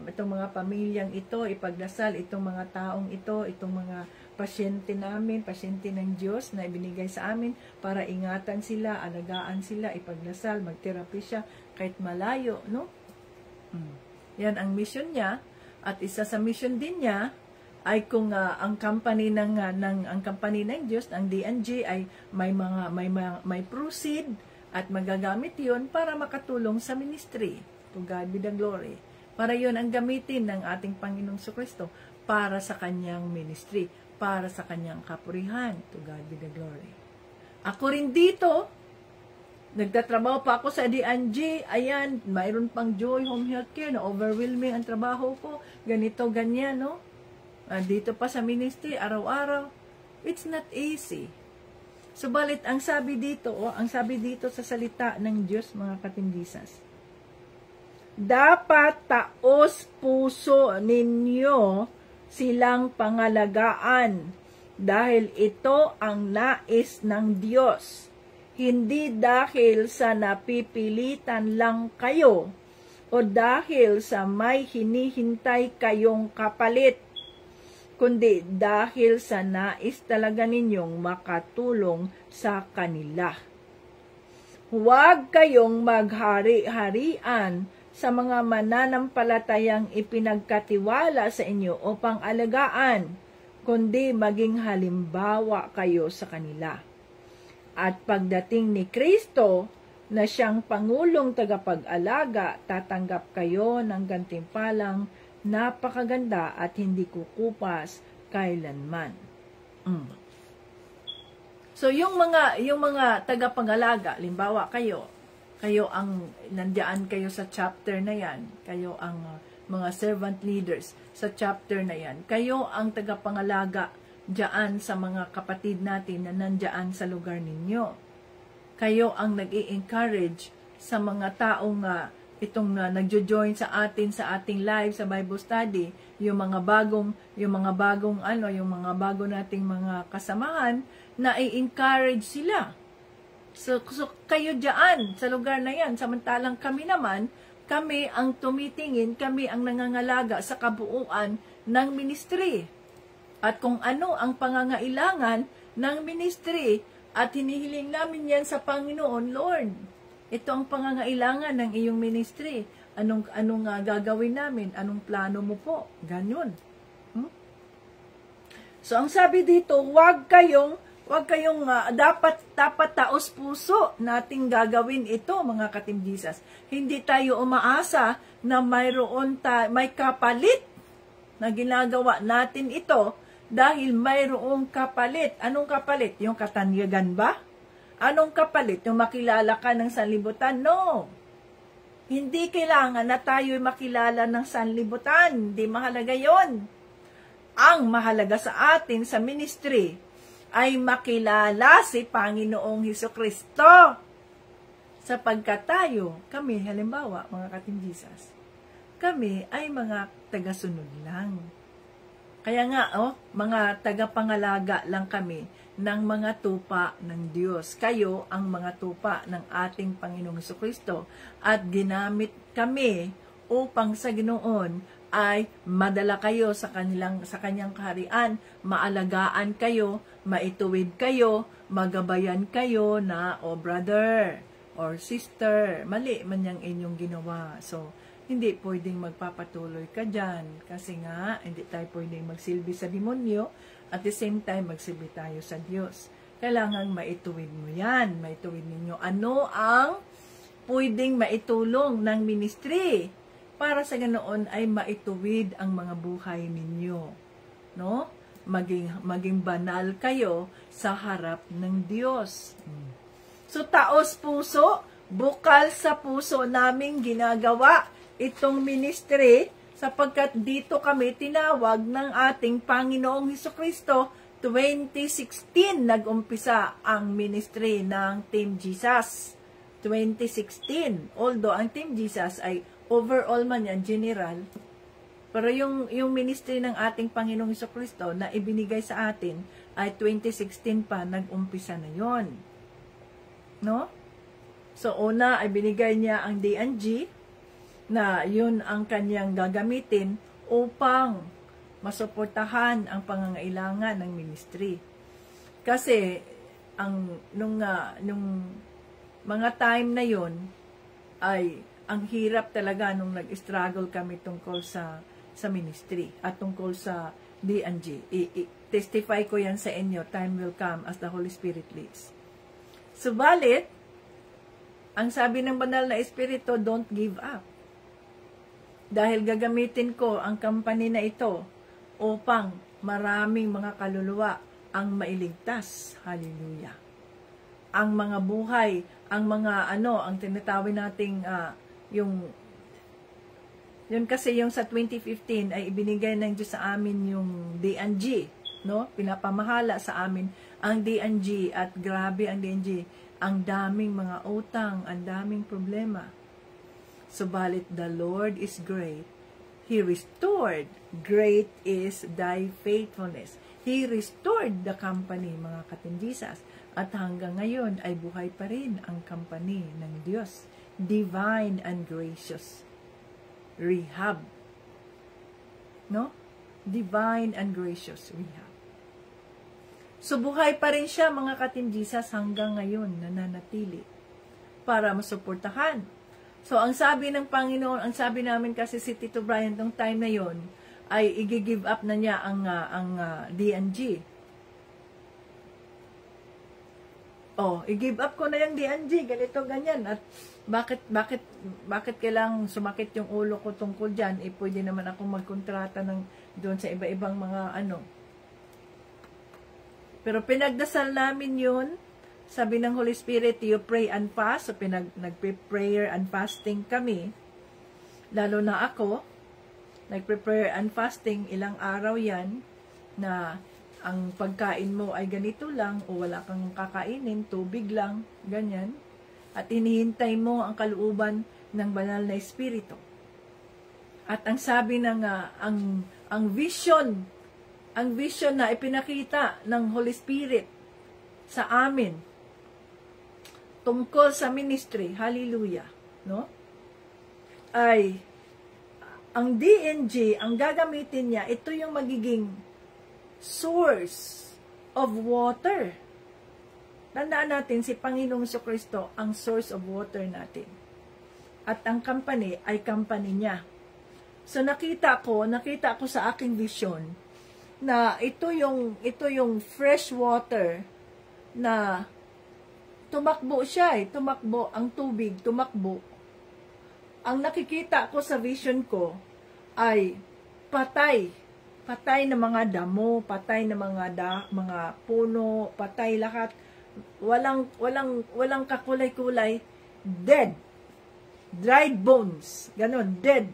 mga pamilyang ito, ipagdasal itong mga taong ito, itong mga pasyente namin, pasyente ng Diyos na ibinigay sa amin para ingatan sila, alagaan sila, ipagdasal, magterapi siya kahit malayo, no? Yan ang mission niya. At isa sa mission din niya ay kung ang company ng Diyos, ang D&G ay may proceed at magagamit 'yon para makatulong sa ministry. To God be the glory. Para 'yon ang gamitin ng ating Panginoong Jesucristo para sa kanyang ministry, para sa kanyang kapurihan. To God be the glory. Ako rin dito, nagtatrabaho pa ako sa D&G, ayan, mayroon pang Joy Home Healthcare, na overwhelming ang trabaho ko, ganito, ganyan, no? Dito pa sa ministry, araw-araw, it's not easy. Subalit, ang sabi dito sa salita ng Diyos, mga katimjisas, dapat taos puso ninyo silang pangalagaan, dahil ito ang nais ng Diyos. Hindi dahil sa napipilitan lang kayo o dahil sa may hinihintay kayong kapalit, kundi dahil sa nais talaga ninyong makatulong sa kanila. Huwag kayong maghari-harian sa mga mananampalatayang ipinagkatiwala sa inyo upang alagaan, kundi maging halimbawa kayo sa kanila. At pagdating ni Kristo na siyang Pangulong tagapag-alaga, tatanggap kayo ng gantimpalang napakaganda at hindi kukupas kailanman. So yung mga tagapag-alaga, limbawa kayo ang nandiyan kayo sa chapter na yan, kayo ang mga servant leaders sa chapter na yan, kayo ang tagapangalaga diyan sa mga kapatid natin na nandiyan sa lugar ninyo. Kayo ang nag-i-encourage sa mga taong nagjo-join sa ating live sa Bible study, yung mga bago nating mga kasamahan, na i-encourage sila. So kayo diyan sa lugar na yan, samantalang kami naman, kami ang tumitingin, kami ang nangangalaga sa kabuuan ng ministry. At kung ano ang pangangailangan ng ministry, at hinihiling namin yan sa Panginoon, Lord, Ito ang pangangailangan ng iyong ministry. Anong gagawin namin? Anong plano mo po? Ganyan. So, ang sabi dito, wag kayong dapat taos puso nating gagawin ito, mga ka-Team Jesus. Hindi tayo umaasa na may kapalit na ginagawa natin ito dahil mayroong kapalit. Anong kapalit? Yung katanyagan ba? Anong kapalit? Yung makilala ka ng sanlibutan? No. Hindi kailangan na tayo'y makilala ng sanlibutan. Hindi mahalaga yon. Ang mahalaga sa atin sa ministry ay makilala si Panginoong Hesukristo. Sapagkat kami, halimbawa, mga ka-Team Jesus, kami ay mga tagasunod lang. Kaya nga, mga tagapangalaga lang kami ng mga tupa ng Diyos. Kayo ang mga tupa ng ating Panginoong Hesukristo at ginamit kami upang sa Ginoon ay madala kayo sa kanyang kaharian, maalagaan kayo, maituwid kayo, magabayan kayo na, brother or sister, mali man yung inyong ginawa. So, hindi pwedeng magpapatuloy ka dyan. Kasi nga, hindi tayo pwedeng magsilbi sa demonyo, at the same time, magsilbi tayo sa Diyos. Kailangan maituwid mo yan. Maituwid ninyo. Ano ang pwedeng maitulong ng ministry? Para sa ganoon ay maituwid ang mga buhay ninyo. No? Maging banal kayo sa harap ng Diyos. So, taos puso, bukal sa puso naming ginagawa itong ministry sapagkat dito kami tinawag ng ating Panginoong Hesukristo. 2016 nag-umpisa ang ministry ng Team Jesus. 2016. Although ang Team Jesus ay overall man yan, general. Pero yung ministry ng ating Panginoong Hesukristo na ibinigay sa atin ay 2016 pa, nag-umpisa na yon. No? So, una ay binigay niya ang D&G na yun ang kanyang gagamitin upang masuportahan ang pangangailangan ng ministry. Kasi, nung mga time na yon ay ang hirap talaga nung nag-struggle kami tungkol sa ministry at tungkol sa D&G. Testify ko yan sa inyo, time will come as the Holy Spirit leads. Subalit, ang sabi ng banal na Espiritu, don't give up. Dahil gagamitin ko ang company na ito upang maraming mga kaluluwa ang mailigtas. Hallelujah. Ang mga buhay, ang tinatawag nating yun kasi yung sa 2015 ay ibinigay ng Diyos sa amin yung D&G, no? Pinapamahala sa amin ang D&G at grabe ang D&G. Ang daming mga utang, ang daming problema. Subalit the Lord is great. He restored. Great is thy faithfulness. He restored the company, mga ka-Team Jesus. At hanggang ngayon ay buhay pa rin ang company ng Diyos. Divine and gracious rehab. No? Divine and gracious rehab. So, buhay pa rin siya, mga ka-Team Jesus, hanggang ngayon, nananatili para masuportahan. So, ang sabi ng Panginoon, ang sabi namin kasi si Tito Brian nung time na yon ay i-give up na niya ang D&G. I-give up ko na yung D&G, ganito, ganyan. At bakit kailangang sumakit yung ulo ko tungkol dyan? Pwede naman akong magkontrata doon sa iba-ibang mga Pero pinagdasal namin yun. Sabi ng Holy Spirit, you pray and fast. So nagpe-prayer and fasting kami. Lalo na ako, nagpe-prayer and fasting, ilang araw yan, na ang pagkain mo ay ganito lang, o wala kang kakainin, tubig lang, ganyan. At hinihintay mo ang kalooban ng banal na Espiritu. At ang sabi ng ang vision na ipinakita ng Holy Spirit sa amin tungkol sa ministry, hallelujah, no? Ay ang D&G, ang gagamitin niya, ito yung magiging source of water. Tandaan natin, si Panginoong Jesucristo ang source of water natin. At ang company ay company niya. So nakita ko sa aking vision na ito yung fresh water na tumakbo siya tumakbo ang tubig, tumakbo. Ang nakikita ko sa vision ko ay patay na mga damo, patay na mga puno, patay lahat. Walang kakulay-kulay, dead. Dried bones, ganon, dead.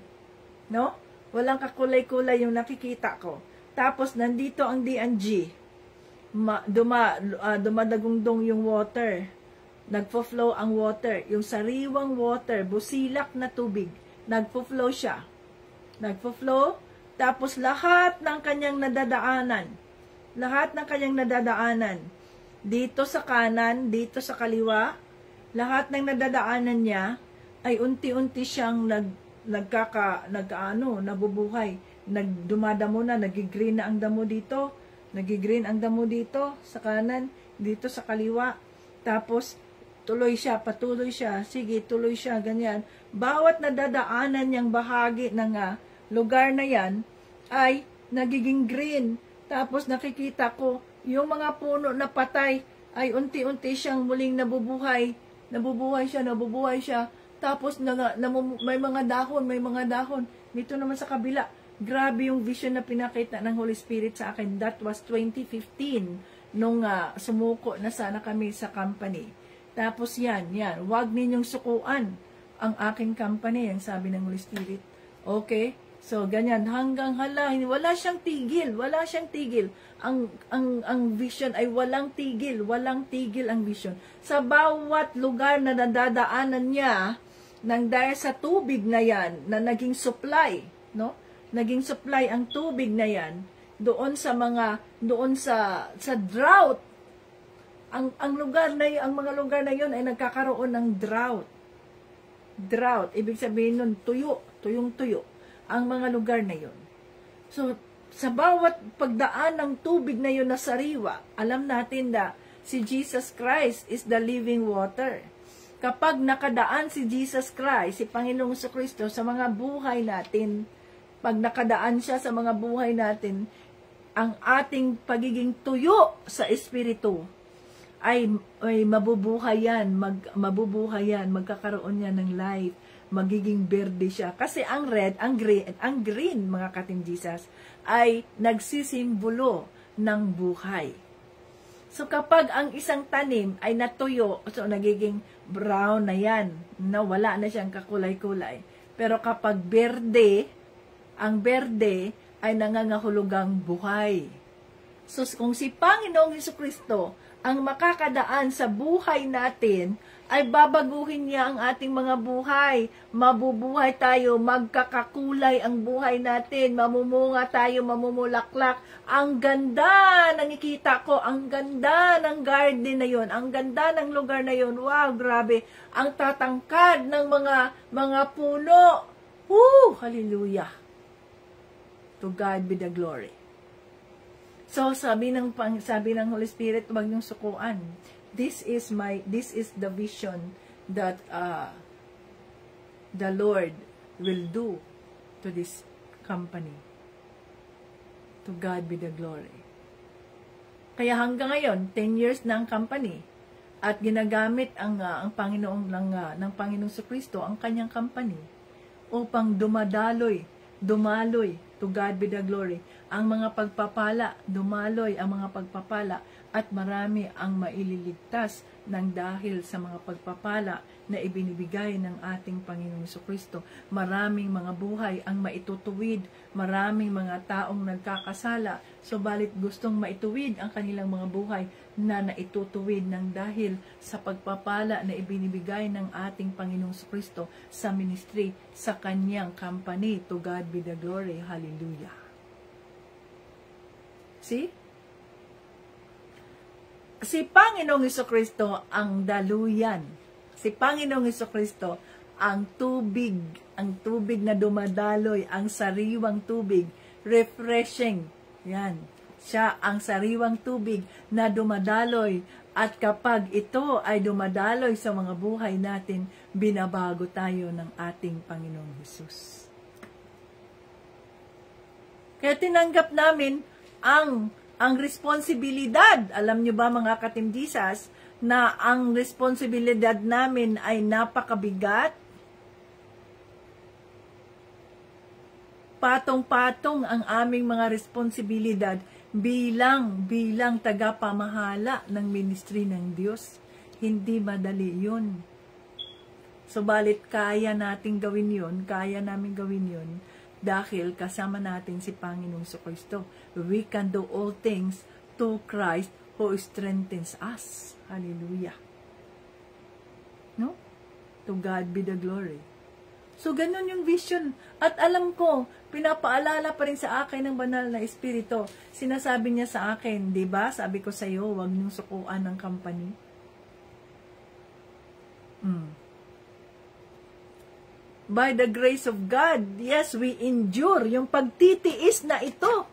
No? Walang kakulay-kulay yung nakikita ko. Tapos nandito ang DNG. Dumadagundong yung water. Nagpo-flow ang water. Yung sariwang water, busilak na tubig. Nagpo-flow siya. Nagpo-flow. Tapos lahat ng kanyang nadadaanan. Dito sa kanan, dito sa kaliwa, lahat ng nadadaanan niya ay unti-unti siyang nabubuhay. Dumadamo na, nagigreen na ang damo dito. Nagigreen ang damo dito sa kanan, dito sa kaliwa. Tapos patuloy siya. Sige, tuloy siya, ganyan. Bawat nadadaanan niyang bahagi ng lugar na yan ay nagiging green. Tapos nakikita ko yung mga puno na patay ay unti-unti siyang muling nabubuhay. Nabubuhay siya. Tapos may mga dahon. Dito naman sa kabila, grabe yung vision na pinakita ng Holy Spirit sa akin. That was 2015 nung sumuko na sana kami sa company. Tapos yan, wag ninyong sukuan ang aking company, ang sabi ng Holy Spirit. Okay? So, ganyan, hanggang wala siyang tigil. Ang vision ay walang tigil ang vision. Sa bawat lugar na nadadaanan niya, nang dahil sa tubig na yan, na naging supply, no? Naging supply ang tubig na yan, doon sa drought. Ang mga lugar na yon ay nagkakaroon ng drought. Ibig sabihin nun, tuyong-tuyo ang mga lugar na yon. So, sa bawat pagdaan ng tubig na yon na sariwa, alam natin na si Jesus Christ is the living water. Kapag nakadaan si Jesus Christ, si Panginoong Jesucristo sa mga buhay natin, pag nakadaan siya sa mga buhay natin, ang ating pagiging tuyo sa Espiritu ay mabubuhay yan, magkakaroon yan ng life, magiging berde siya. Kasi ang red, ang green, mga katim Jesus, ay nagsisimbolo ng buhay. So kapag ang isang tanim ay natuyo, so nagiging brown na yan, na wala na siyang kakulay-kulay. Pero kapag berde, ang berde ay nangangahulugang buhay. So kung si Panginoong Jesucristo ang makakadaan sa buhay natin, ay babaguhin niya ang ating mga buhay. Mabubuhay tayo, magkakakulay ang buhay natin, mamumunga tayo, mamumulaklak. Ang ganda, nakikita ko, ang ganda ng garden na yon, ang ganda ng lugar na yon. Wow, grabe. Ang tatangkad ng mga puno. Hallelujah. To God be the glory. So, sabi ng Holy Spirit, huwag niyong sukuan. This is the vision that the Lord will do to this company. To God be the glory. Kaya hanggang ngayon, 10 years na ang company at ginagamit ang Panginoong ng Panginoong Jesucristo ang kanyang company upang dumaloy, to God be the glory. Ang mga pagpapala, dumaloy ang mga pagpapala at marami ang maililigtas ng dahil sa mga pagpapala na ibinibigay ng ating Panginoong Jesucristo. Maraming mga buhay ang maitutuwid, maraming mga taong nagkakasala, subalit gustong maituwid ang kanilang mga buhay na naitutuwid ng dahil sa pagpapala na ibinibigay ng ating Panginoong Jesucristo sa ministry, sa kanyang company. To God be the glory. Hallelujah. See? Si Panginoong Jesucristo ang daluyan. Si Panginoong Jesucristo ang tubig na dumadaloy, ang sariwang tubig, refreshing. Yan. Siya ang sariwang tubig na dumadaloy At kapag ito ay dumadaloy sa mga buhay natin, binabago tayo ng ating Panginoong Hesus. Kaya tinanggap namin ang responsibilidad. Alam nyo ba mga katimdisas, na ang responsibilidad namin ay napakabigat? Patong-patong ang aming mga responsibilidad bilang tagapamahala ng ministry ng Diyos. Hindi madali yun. Subalit kaya namin gawin yun dahil kasama natin si Panginoong Kristo. We can do all things to Christ who strengthens us. Hallelujah. No? To God be the glory. So, ganun yung vision. At alam ko, pinapaalala pa rin sa akin ng banal na Espiritu. Sinasabi niya sa akin, di ba? Sabi ko sa iyo, huwag niyong sukuan ng company. By the grace of God, yes, we endure yung pagtitiis na ito,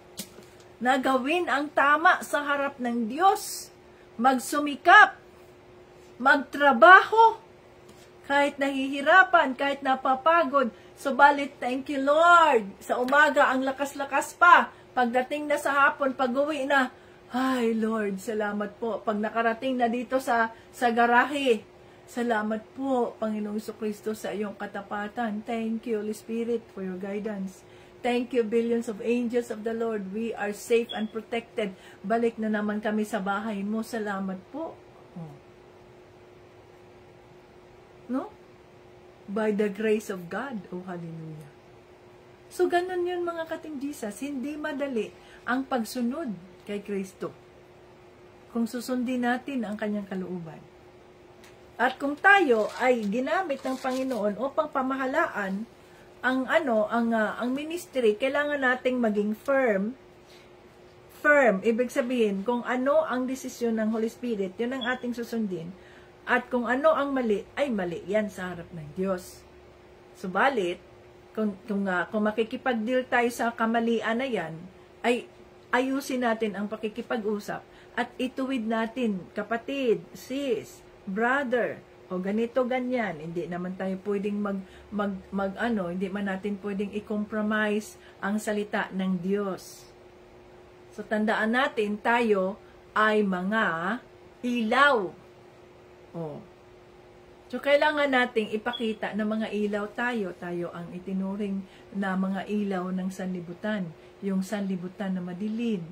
na gawin ang tama sa harap ng Diyos, magsumikap, magtrabaho, kahit nahihirapan, kahit napapagod. Subalit, thank you Lord, sa umaga ang lakas-lakas pa, pagdating na sa hapon, pag-uwi na, ay Lord, salamat po. Pag nakarating na dito sa garahe, salamat po, Panginoong Kristo, sa iyong katapatan. Thank you, Holy Spirit, for your guidance. Thank you, billions of angels of the Lord. We are safe and protected. Balik na naman kami sa bahay mo. Salamat po. No? By the grace of God. Oh, hallelujah. So, ganun yun mga katimdisas. Hindi madali ang pagsunod kay Kristo. Kung susundin natin ang kanyang kalooban. At kung tayo ay ginamit ng Panginoon upang pamahalaan ang ministry, kailangan nating maging firm. Firm, ibig sabihin, kung ano ang desisyon ng Holy Spirit, yun ang ating susundin. At kung ano ang mali, ay mali yan sa harap ng Diyos. Subalit, kung makikipag-deal tayo sa kamalian na yan, ay ayusin natin ang pakikipag-usap at ituwid natin, kapatid, sis, brother, o ganito, ganyan. Hindi naman tayo pwedeng hindi man natin pwedeng i-compromise ang salita ng Diyos. So, tandaan natin, tayo ay mga ilaw. So, kailangan nating ipakita na mga ilaw tayo. Tayo ang itinuring na mga ilaw ng sanlibutan. Yung sanlibutan na madilim.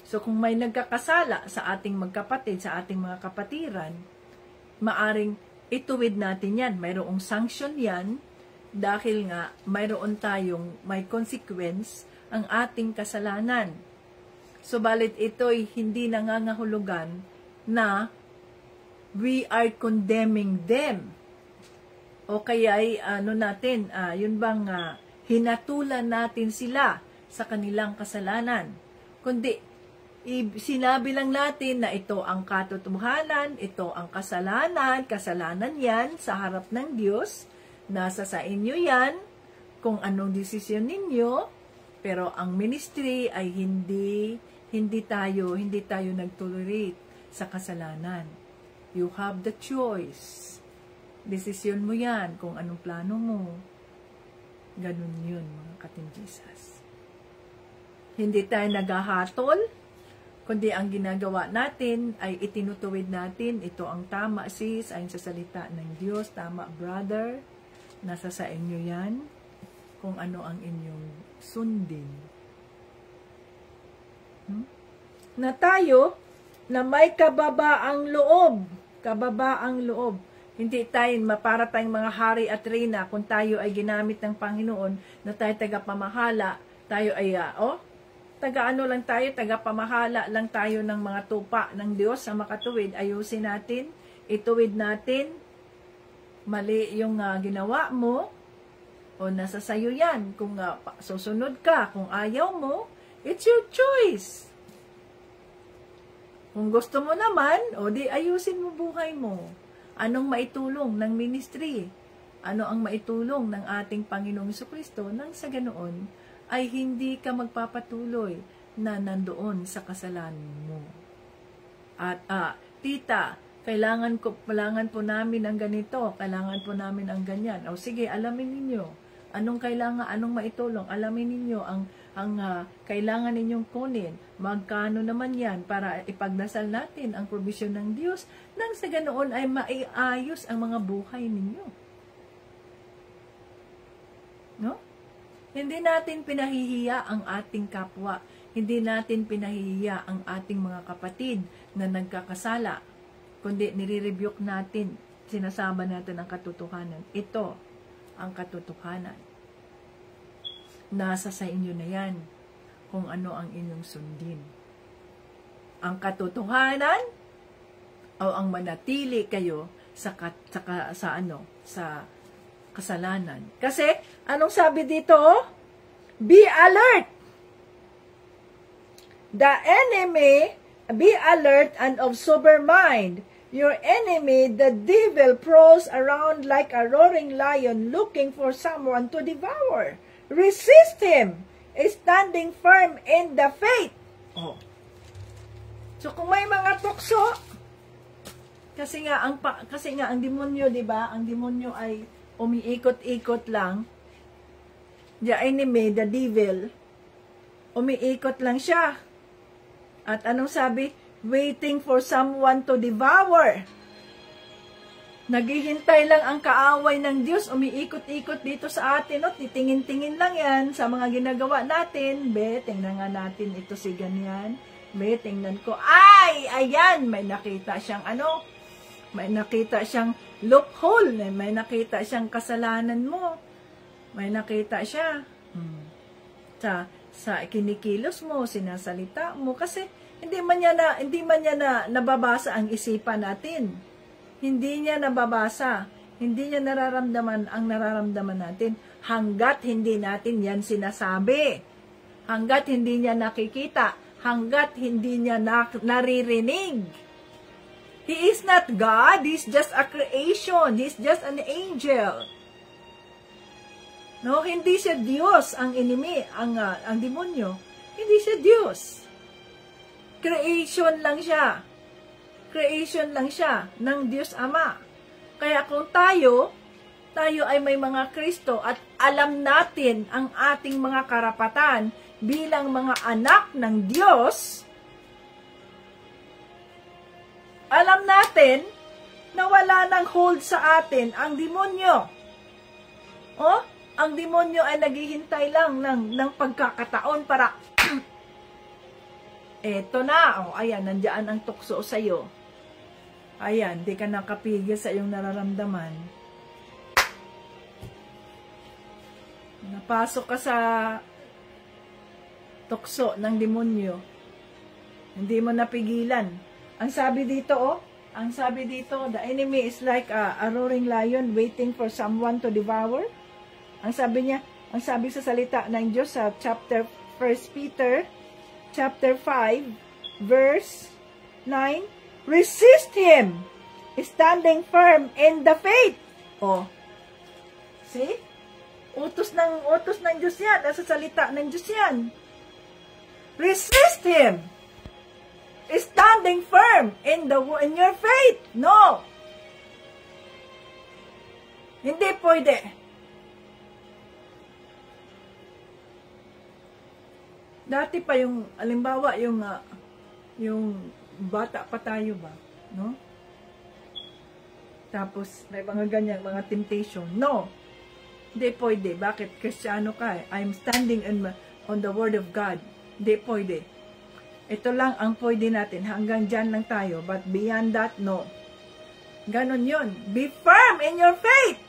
So, kung may nagkakasala sa ating magkapatid, sa ating mga kapatiran, maaring ituwid natin yan. Mayroong sanction yan dahil nga mayroon tayong may consequence ang ating kasalanan. Subalit ito'y hindi nangangahulugan na we are condemning them. O kaya'y yun bang hinatulan natin sila sa kanilang kasalanan. Kundi, sinabi lang natin na ito ang katotohanan, ito ang kasalanan yan sa harap ng Diyos, nasa sa inyo yan, kung anong desisyon ninyo, pero ang ministry ay hindi tayo nag-tolerate sa kasalanan. You have the choice. Desisyon mo yan kung anong plano mo. Ganun yun, mga katimdisas. Hindi tayo naghahatol, kundi ang ginagawa natin ay itinutuwid natin, ito ang tama sis, ayon sa salita ng Diyos, tama brother, nasa sa inyo yan, kung ano ang inyong sundin. Na tayo, na may kababaang loob, hindi tayo para tayong mga hari at reyna, kung tayo ay ginamit ng Panginoon, na tayo tagapamahala, tayo ay, tagapamahala lang tayo ng mga tupa ng Diyos sa makatuwid, ayusin natin, ituwid natin, mali yung ginawa mo, o nasa sayo yan, kung susunod ka, kung ayaw mo, it's your choice. Kung gusto mo naman, o di ayusin mo buhay mo. Anong maitulong ng ministry? Ano ang maitulong ng ating Panginoong Jesucristo nang sa ganoon ay hindi ka magpapatuloy na nandoon sa kasalanan mo. At, tita, kailangan po namin ang ganito, kailangan po namin ang ganyan. O sige, alamin ninyo. Anong kailangan, anong maitulong? Alamin ninyo ang kailangan ninyong kunin. Magkano naman yan para ipagdasal natin ang provision ng Diyos nang sa ganoon ay maiayos ang mga buhay ninyo. No? Hindi natin pinahihiya ang ating kapwa. Hindi natin pinahihiya ang ating mga kapatid na nagkakasala. Kundi nire-rebuke natin, sinasama natin ang katotohanan. Ito ang katotohanan. Nasa sa inyo na yan kung ano ang inyong sundin. Ang katotohanan o ang manatili kayo sa kasalanan. Kasi, anong sabi dito? Be alert! The enemy, be alert and of sober mind. Your enemy, the devil, prowls around like a roaring lion looking for someone to devour. Resist him, standing firm in the faith. Oh. So kung may mga tukso, kasi nga ang demonyo, 'di ba? Ang demonyo ay umiikot-ikot lang. The enemy, the devil, umiikot lang siya. At anong sabi? Waiting for someone to devour. Naghihintay lang ang kaaway ng Diyos, umiikot-ikot dito sa atin, no? Titingin-tingin lang yan sa mga ginagawa natin. Be, tingnan nga natin ito si ganyan. Be, tingnan ko, ay, ayan, may nakita siyang may nakita siyang loophole, may nakita siyang kasalanan mo. May nakita siya. Sa kinikilos mo, sinasalita mo, kasi hindi man niya nababasa ang isipan natin. Hindi niya nababasa, hindi niya nararamdaman ang nararamdaman natin hanggat hindi natin yan sinasabi. Hanggat hindi niya nakikita, hanggat hindi niya naririnig. He is not God, He is just a creation, He is just an angel. No, hindi siya Diyos ang enemy, ang demonyo. Hindi siya Diyos. Creation lang siya. Creation lang siya ng Diyos Ama. Kaya kung tayo ay may mga Kristo at alam natin ang ating mga karapatan bilang mga anak ng Diyos, alam natin na wala nang hold sa atin ang demonyo. Oh, ang demonyo ay naghihintay lang ng pagkakataon para eto na, oh, ayan, nandiyan ang tukso sa'yo. Ayan, di ka nakapigil sa iyong nararamdaman. Napasok ka sa tukso ng demonyo. Hindi mo napigilan. Ang sabi dito, the enemy is like a roaring lion waiting for someone to devour. Ang sabi sa salita ng Diyos sa chapter 1 Peter, chapter 5, verse 9, resist him, standing firm in the faith. Oh. See? Utos ng Diyos yan. Nasa salita ng Diyos yan. Resist him, standing firm in your faith. No. Hindi pwede. Dati pa yung, alimbawa, yung bata pa tayo ba, no? Tapos, may mga ganyan, mga temptation. No! Hindi pwede. Bakit? Kristiyano ka eh. I'm standing on the Word of God. Hindi pwede. Ito lang ang pwede natin. Hanggang dyan lang tayo. But beyond that, no. Ganon yun. Be firm in your faith!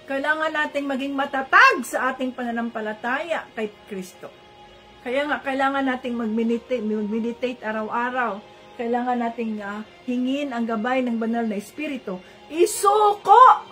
Kailangan nating maging matatag sa ating pananampalataya kay Kristo. Kaya nga, kailangan nating mag-meditate araw-araw. Kailangan nating hingin ang gabay ng banal na Espiritu. Isuko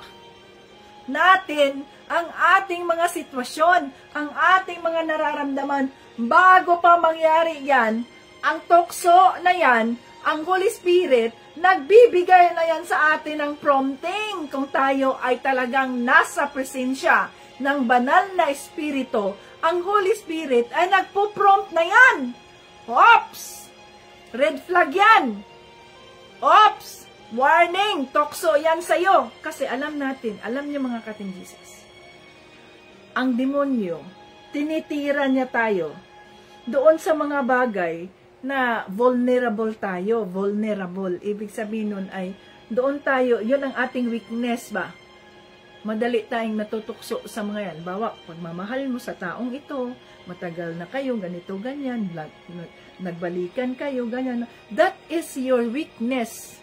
natin ang ating mga sitwasyon, ang ating mga nararamdaman. Bago pa mangyari yan, ang tukso na yan, ang Holy Spirit, nagbibigay na yan sa atin ng prompting kung tayo ay talagang nasa presensya ng banal na Espiritu. Ang Holy Spirit ay nagpo-prompt na yan. Oops! Red flag yan. Ops! Warning! Tokso yan sa'yo. Kasi alam natin, alam niyo mga ka-Team Jesus, ang demonyo, tinitira niya tayo doon sa mga bagay na vulnerable tayo. Vulnerable. Ibig sabihin nun ay, doon tayo, yun ang ating weakness ba? Madali tayong natutukso sa mga yan. Bawa, pagmamahal mo sa taong ito, matagal na kayo, ganito, ganyan, nagbalikan kayo, ganyan. That is your weakness.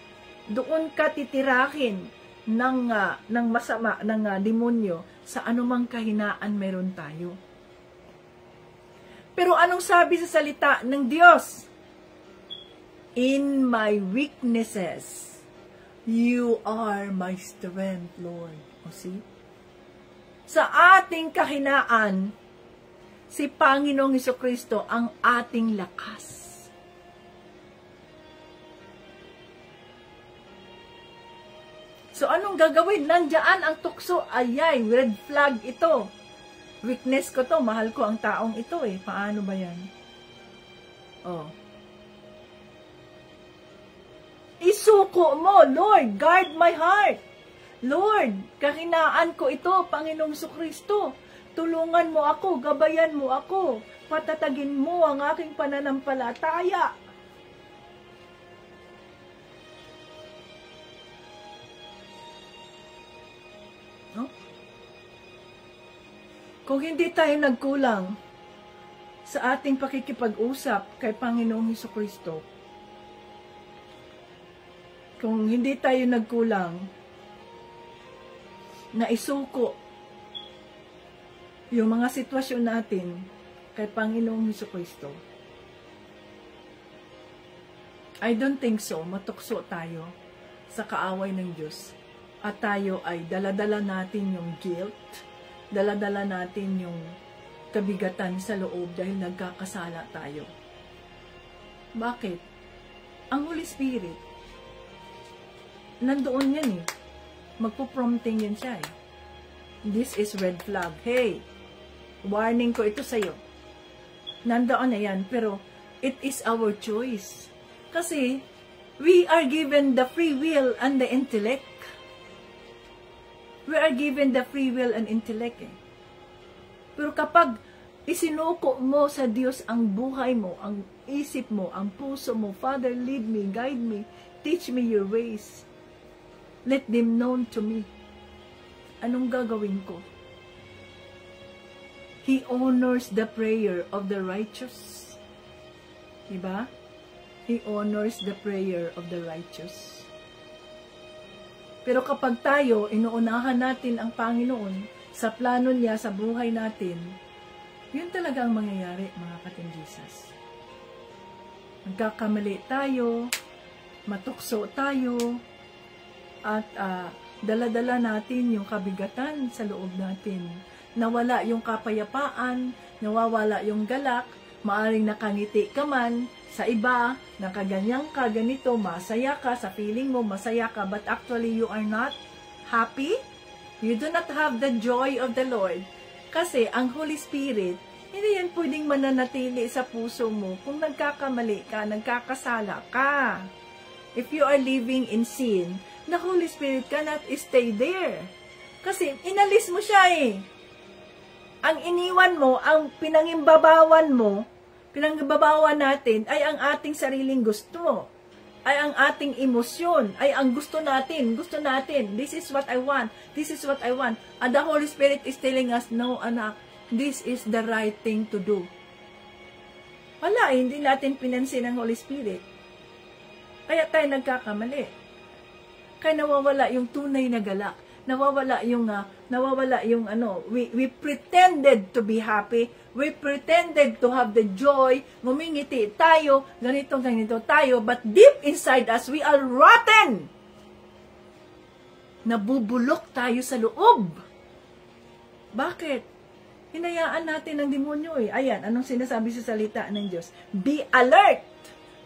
Doon ka titirahin ng masama, ng demonyo, sa anumang kahinaan meron tayo. Pero anong sabi sa salita ng Diyos? In my weaknesses, you are my strength, Lord. O see? Sa ating kahinaan, si Panginoong Hesukristo ang ating lakas. So, anong gagawin? Nandiyan ang tukso. Ayay, red flag ito. Weakness ko to, mahal ko ang taong ito eh. Paano ba yan? Oh. Isuko mo, Lord, guard my heart. Lord, kahinaan ko ito, Panginoong Jesucristo. Tulungan mo ako, gabayan mo ako. Patatagin mo ang aking pananampalataya. No? Kung hindi tayo nagkulang sa ating pakikipag-usap kay Panginoong Jesucristo, kung hindi tayo nagkulang na isuko yung mga sitwasyon natin kay Panginoong Jesucristo, I don't think so. Matukso tayo sa kaaway ng Diyos. At tayo ay daladala natin yung guilt, daladala natin yung kabigatan sa loob dahil nagkakasala tayo. Bakit? Ang Holy Spirit, nandoon yan eh. Magpo-prompting yan siya eh. This is red flag. Hey, warning ko ito sa'yo. Nandoon na yan, pero it is our choice. Kasi, we are given the free will and the intellect. We are given the free will and intellect eh. Pero kapag isinuko mo sa Diyos ang buhay mo, ang isip mo, ang puso mo, Father, lead me, guide me, teach me your ways. Let them known to me. Anong gagawin ko? He honors the prayer of the righteous. Diba? He honors the prayer of the righteous. Pero kapag tayo, inuunahan natin ang Panginoon sa plano niya sa buhay natin, yun talaga ang mangyayari, mga ka-Team Jesus. Nagkakamali tayo, matukso tayo, at dala-dala natin yung kabigatan sa loob natin. Nawala yung kapayapaan, nawawala yung galak, maaring nakangiti ka man sa iba, nakaganyang ka, ganito, masaya ka, sa feeling mo, masaya ka, but actually you are not happy. You do not have the joy of the Lord. Kasi ang Holy Spirit, hindi yan pwedeng mananatili sa puso mo kung nagkakamali ka, nagkakasala ka. If you are living in sin, the Holy Spirit cannot stay there. Kasi inalis mo siya eh. Ang iniwan mo, ang pinangimbabawan mo, pinangimbabawan natin ay ang ating sariling gusto. Ay ang ating emosyon. Ay ang gusto natin. Gusto natin. This is what I want. This is what I want. And the Holy Spirit is telling us, no anak, this is the right thing to do. Wala, hindi natin pinansin ang Holy Spirit. Kaya tayo nagkakamali. Kaya nawawala yung tunay na galak. Nawawala yung we pretended to be happy. We pretended to have the joy. Ngumingiti tayo, ganito tayo, but deep inside us, we are rotten. Nabubulok tayo sa loob. Bakit? Hinayaan natin ng demonyo eh. Ayan, anong sinasabi sa salita ng Diyos? Be alert.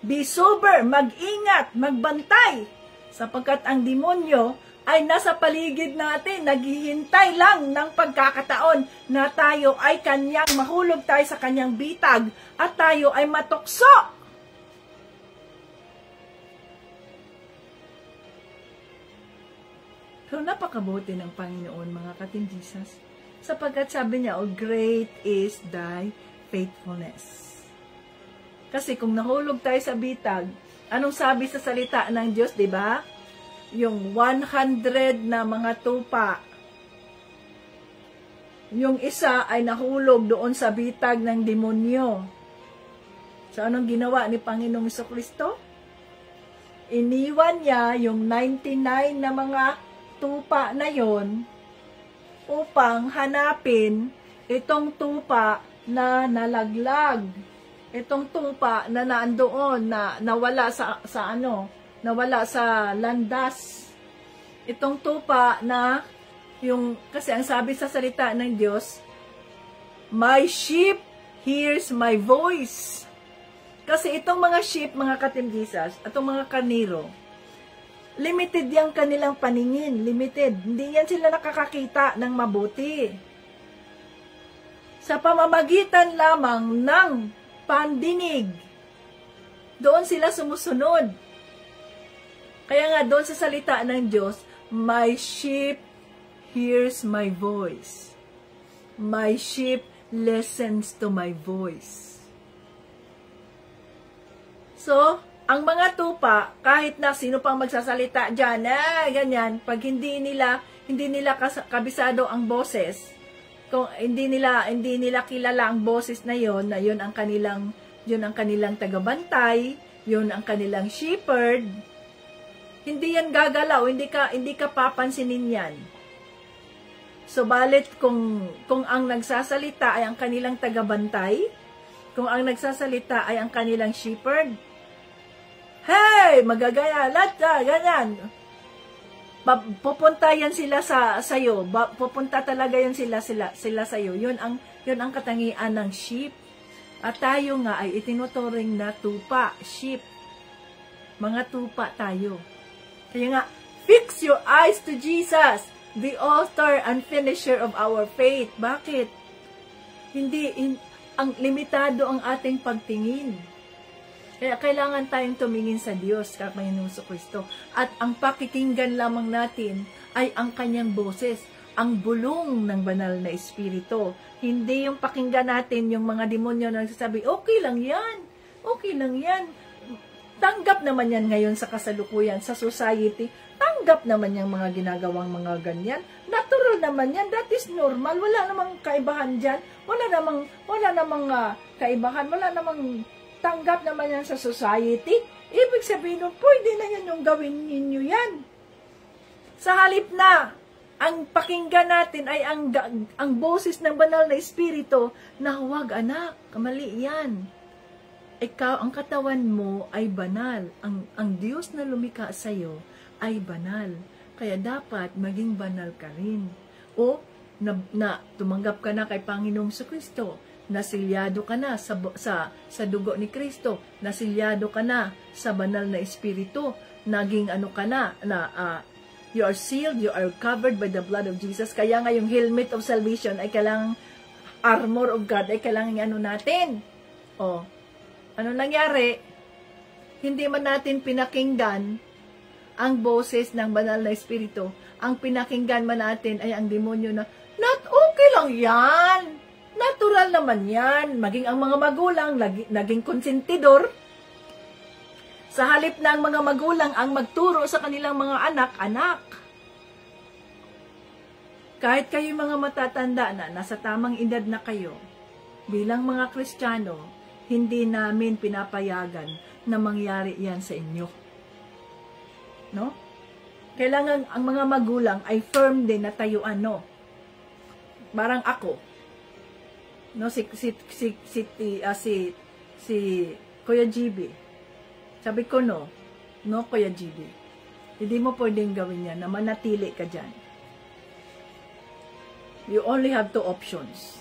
Be sober. Mag-ingat. Magbantay. Sapagkat ang demonyo ay nasa paligid natin, naghihintay lang ng pagkakataon na tayo ay mahulog tayo sa kanyang bitag at tayo ay matukso. So, napakabuti ng Panginoon, mga ka-Team Jesus. Sapagkat sabi niya, oh, great is thy faithfulness. Kasi kung nahulog tayo sa bitag, anong sabi sa salita ng Diyos, di ba? Yung 100 na mga tupa, yung isa ay nahulog doon sa bitag ng demonyo. So, anong ginawa ni Panginoong Jesucristo? Iniwan niya yung 99 na mga tupa na yon upang hanapin itong tupa na nalaglag. Itong tupa na naandoon, na nawala nawala sa landas. Itong tupa na kasi ang sabi sa salita ng Diyos, my sheep hears my voice. Kasi itong mga sheep, mga ka-Team Jesus, itong mga karnero, limited yung kanilang paningin, limited. Hindi yan sila nakakakita ng mabuti. Sa pamamagitan lamang ng pandinig, doon sila sumusunod. Kaya nga doon sa salita ng Diyos, my sheep hears my voice. My sheep listens to my voice. So, ang mga tupa, kahit na sino pang magsasalita dyan, ganyan, pag hindi nila kabisado ang boses, kung hindi nila kilala ang boses na yon ang kanilang tagabantay, yon ang kanilang shepherd, hindi yan gagalaw, hindi ka papansinin yan. So, balit kung ang nagsasalita ay ang kanilang tagabantay, kung ang nagsasalita ay ang kanilang shepherd, hey, magagaya, ganyan. Pupunta yan sila sa'yo. Pupunta talaga yan sila sa'yo. Yun ang katangian ng sheep. At tayo nga ay itinuturing na tupa, sheep. Mga tupa tayo. Kaya nga, fix your eyes to Jesus, the author and finisher of our faith. Bakit? Ang limitado ang ating pagtingin. Kaya kailangan tayong tumingin sa Diyos, Panginoong Kristo. At ang pakikinggan lamang natin ay ang kanyang boses, ang bulong ng banal na Espiritu. Hindi yung pakinggan natin yung mga demonyo na nagsasabi, okay lang yan. Tanggap naman yan ngayon sa kasalukuyan, sa society. Tanggap naman yung mga ginagawang mga ganyan. Natural naman yan, that is normal. Wala namang kaibahan dyan. Wala namang kaibahan, wala namang tanggap naman yan sa society. Ibig sabihin nun, pwede na yan yung gawin ninyo yan. Sa halip na, ang pakinggan natin ay ang boses ng banal na Espiritu na huwag anak, mali yan. Ikaw, ang katawan mo ay banal. Ang Diyos na lumikha sa iyo ay banal. Kaya dapat maging banal ka rin. O, tumanggap ka na kay Panginoong Kristo. Nasilyado ka na sa dugo ni Kristo, nasilyado ka na sa banal na Espiritu, naging you are sealed, you are covered by the blood of Jesus. Kaya nga yung helmet of salvation ay kailangang armor of God, ay kailangang natin. O, ano nangyari? Hindi man natin pinakinggan ang boses ng banal na Espiritu. Ang pinakinggan man natin ay ang demonyo na, not okay lang yan. Natural naman yan. Maging ang mga magulang, naging konsentidor. Sa halip na ang mga magulang ang magturo sa kanilang mga anak. Kahit kayo mga matatanda na, nasa tamang edad na kayo, bilang mga Kristiyano, hindi namin pinapayagan na mangyari yan sa inyo. No? Kailangan ang mga magulang ay firm din na tayuan, no? Parang ako. No, si Kuya GB. Sabi ko, no, Kuya GB. Hindi mo pwedeng gawin yan na manatili ka dyan. You only have two options.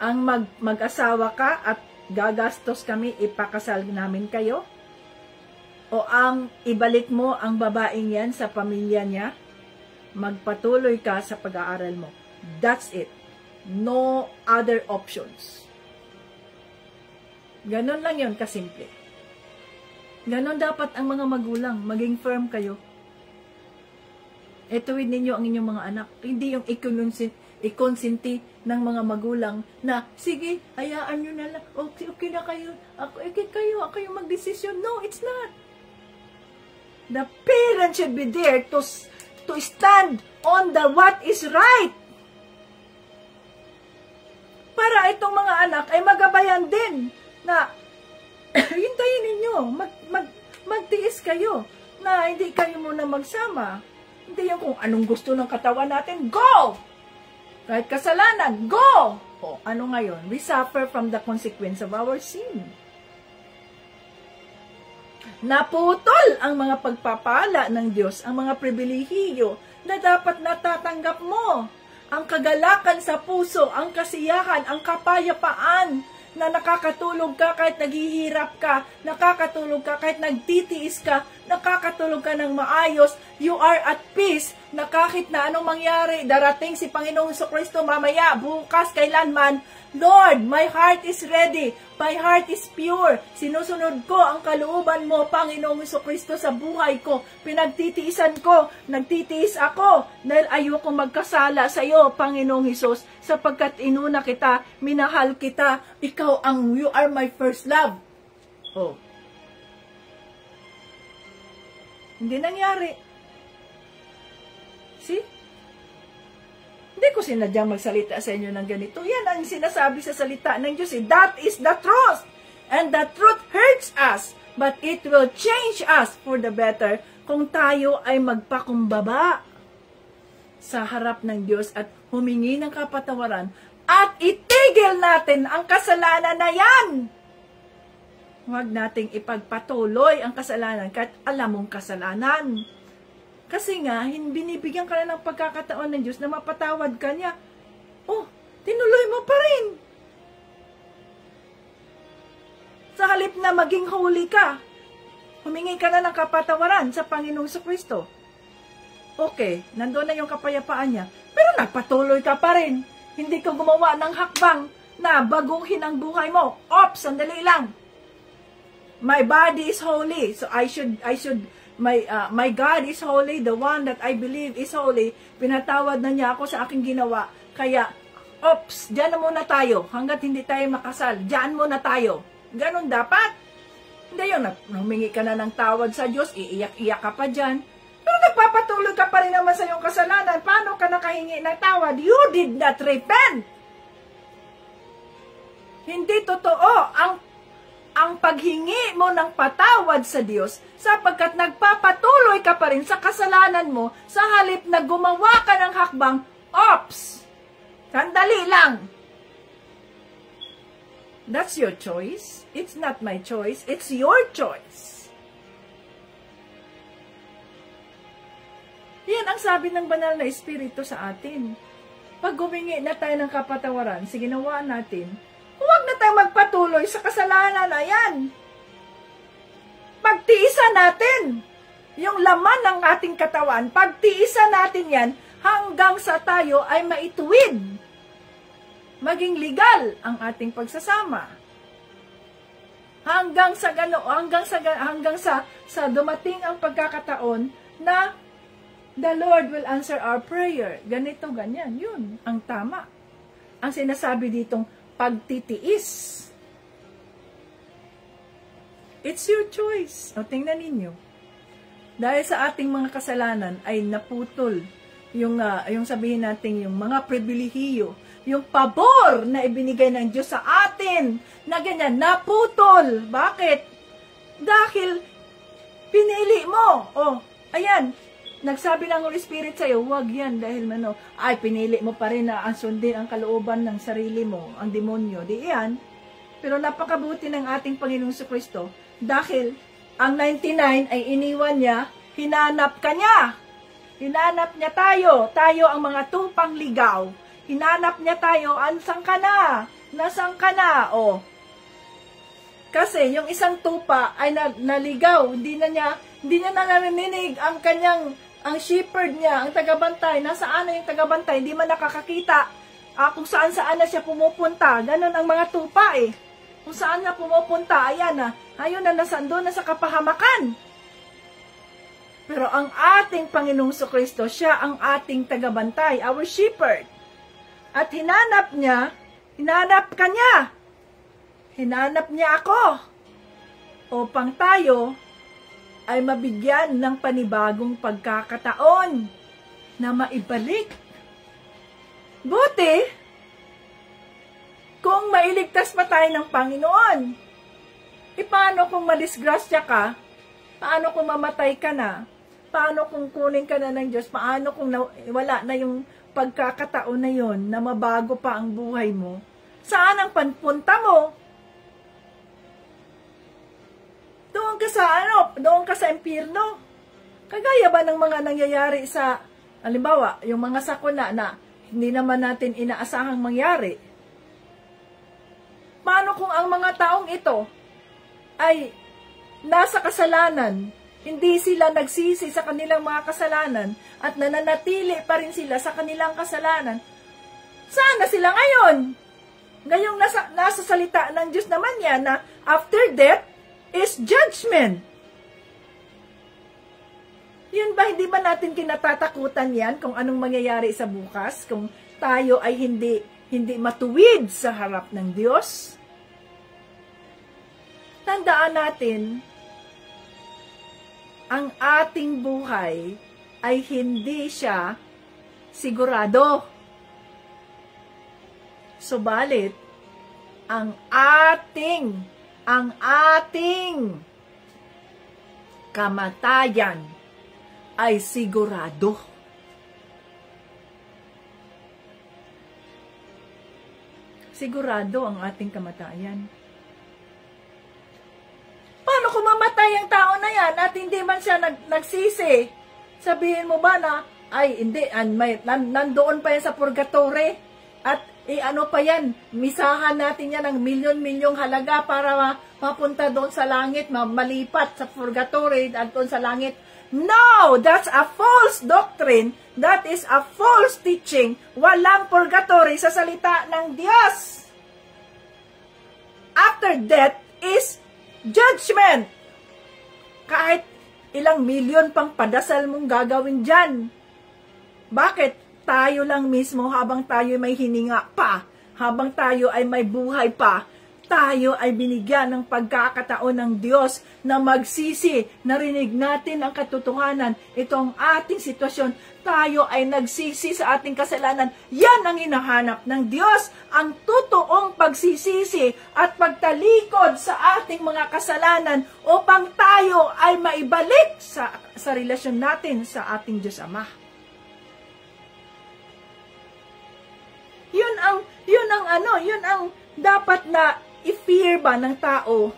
Ang mag-asawa ka at gagastos kami, ipakasal namin kayo, o ang ibalik mo ang babaeng yan sa pamilya niya, magpatuloy ka sa pag-aaral mo. That's it. No other options. Ganon lang yun, kasimple. Ganon dapat ang mga magulang. Maging firm kayo. Ituwid ninyo ang inyong mga anak. Hindi yung ikonsinti ng mga magulang na, sige, hayaan nyo na lang. Okay, okay na kayo. Ako yung magdesisyon. No, it's not. The parent should be there to stand on the what is right. Para itong mga anak ay magabayan din na hintayin ninyo, magtiis kayo na hindi kayo muna magsama. Hindi yung kung anong gusto ng katawan natin, go! Kahit kasalanan, go! O, ano ngayon? We suffer from the consequence of our sin. Naputol ang mga pagpapala ng Diyos, ang mga pribilehiyo na dapat natatanggap mo. Ang kagalakan sa puso, ang kasiyahan, ang kapayapaan na nakakatulog ka kahit naghihirap ka, nakakatulog ka kahit nagtitiis ka, nakakatulog ka ng maayos, you are at peace, na kahit na anong mangyari, darating si Panginoong Jesucristo mamaya, bukas, kailanman, Lord, my heart is ready, my heart is pure, sinusunod ko ang kalooban mo, Panginoong Jesucristo, sa buhay ko, pinagtitiisan ko, nagtitiis ako, dahil ayoko magkasala sa iyo, Panginoong Hesus, sapagkat inuna kita, minahal kita, you are my first love. Oh. Hindi nangyari. See? Hindi ko sinadyang magsalita sa inyo ng ganito. Yan ang sinasabi sa salita ng Diyos. That is the truth. And the truth hurts us. But it will change us for the better kung tayo ay magpakumbaba sa harap ng Diyos at humingi ng kapatawaran at itigil natin ang kasalanan na yan. Huwag nating ipagpatuloy ang kasalanan kahit alam mong kasalanan. Kasi nga, binibigyan ka na ng pagkakataon ng Diyos na mapatawad ka niya. Oh, tinuloy mo pa rin. Sa halip na maging holy ka, humingi ka na ng kapatawaran sa Panginoong Jesucristo. Okay, nandoon na yung kapayapaan niya, pero nagpatuloy ka pa rin. Hindi ka gumawa ng hakbang na baguhin ang buhay mo. Ops, sandali lang. My body is holy, so my God is holy, the one that I believe is holy. Pinatawad na niya ako sa aking ginawa. Kaya, ops, dyan na muna tayo. Hanggat hindi tayo makasal, dyan muna tayo. Ganon dapat. Hindi yun, humingi ka na ng tawad sa Diyos, iiyak-iyak ka pa dyan. Pero nagpapatuloy ka pa rin naman sa iyong kasalanan. Paano ka nakahingi ng tawad? You did not repent. Hindi totoo ang paghingi mo ng patawad sa Diyos sapagkat nagpapatuloy ka pa rin sa kasalanan mo sa halip na gumawa ka ng hakbang. Ops! Sandali lang! That's your choice. It's not my choice. It's your choice. Yan ang sabi ng banal na Espiritu sa atin. Pag humingi na tayo ng kapatawaran sa ginawa natin, huwag na tayo magpatuloy sa kasalanan na yan. Pagtiisan natin yung laman ng ating katawan, pagtiisan natin yan hanggang sa tayo ay maituwid. Maging legal ang ating pagsasama. Hanggang sa dumating ang pagkakataon na the Lord will answer our prayer. Ganito, ganyan. Yun ang tama. Ang sinasabi ditong pagtitiis. It's your choice. O, tingnan ninyo. Dahil sa ating mga kasalanan ay naputol yung sabihin natin yung mga pribilehiyo, yung pabor na ibinigay ng Diyos sa atin na ganyan, naputol. Bakit? Dahil pinili mo. O, ayan, nagsabi ng Holy Spirit sa'yo, huwag yan dahil pinili mo pa rin na sundin ang kalooban ng sarili mo, ang demonyo. Di yan. Pero napakabuti ng ating Panginoong Jesucristo dahil ang 99 ay iniwan niya, hinanap ka niya. Hinanap niya tayo. Tayo ang mga tupang ligaw. Hinanap niya tayo, ansang ka na? Nasang ka na? O. Kasi yung isang tupa ay naligaw. Hindi niya narinig ang shepherd niya, ang tagabantay. Nasaan na yung tagabantay? Hindi man nakakakita. Kung saan na siya pumupunta. Ganon ang mga tupa eh. Kung saan na pumupunta, ayan na. Ayun na, nasando na sa kapahamakan. Pero ang ating Panginoong Kristo, siya ang ating tagabantay, our shepherd. At hinanap ka niya. Hinanap niya ako upang tayo ay mabigyan ng panibagong pagkakataon na maibalik. Buti, kung mailigtas pa tayo ng Panginoon. Paano kung madisgrasya ka? Paano kung mamatay ka na? Paano kung kunin ka na ng Diyos? Paano kung wala na yung pagkakataon na yon na mabago pa ang buhay mo? Saan ang panpunta mo? Doon ka sa impyerno. Kagaya ba ng mga nangyayari sa, halimbawa, yung mga sakuna na hindi naman natin inaasahang mangyari? Paano kung ang mga taong ito ay nasa kasalanan, hindi sila nagsisi sa kanilang mga kasalanan, at nananatili pa rin sila sa kanilang kasalanan? Saan na sila ngayon? Ngayong nasa salita ng Diyos naman yan na after death is judgment. Yun ba, hindi ba natin kinatatakutan yan kung anong mangyayari sa bukas? Kung tayo ay hindi matuwid sa harap ng Diyos? Tandaan natin, ang ating buhay ay hindi siya sigurado. Subalit, ang ating kamatayan ay sigurado. Sigurado ang ating kamatayan. Paano kung mamatay ang tao na yan at hindi man siya nagsisi? Sabihin mo ba na, ay hindi, nandoon pa yan sa purgatory at ano pa yan, misahan natin yan ng milyon-milyong halaga para mapunta doon sa langit, malipat sa purgatory at doon sa langit. No! That's a false doctrine. That is a false teaching. Walang purgatory sa salita ng Diyos. After death is judgment. Kahit ilang milyon pang padasal mong gagawin dyan. Bakit? Tayo lang mismo habang tayo may hininga pa, habang tayo ay may buhay pa, tayo ay binigyan ng pagkakataon ng Diyos na magsisi. Narinig natin ang katotohanan. Itong ating sitwasyon, tayo ay nagsisi sa ating kasalanan. Yan ang hinahanap ng Diyos, ang totoong pagsisisi at pagtalikod sa ating mga kasalanan upang tayo ay maibalik sa relasyon natin sa ating Diyos Ama. Yun ang dapat na i-fear ba ng tao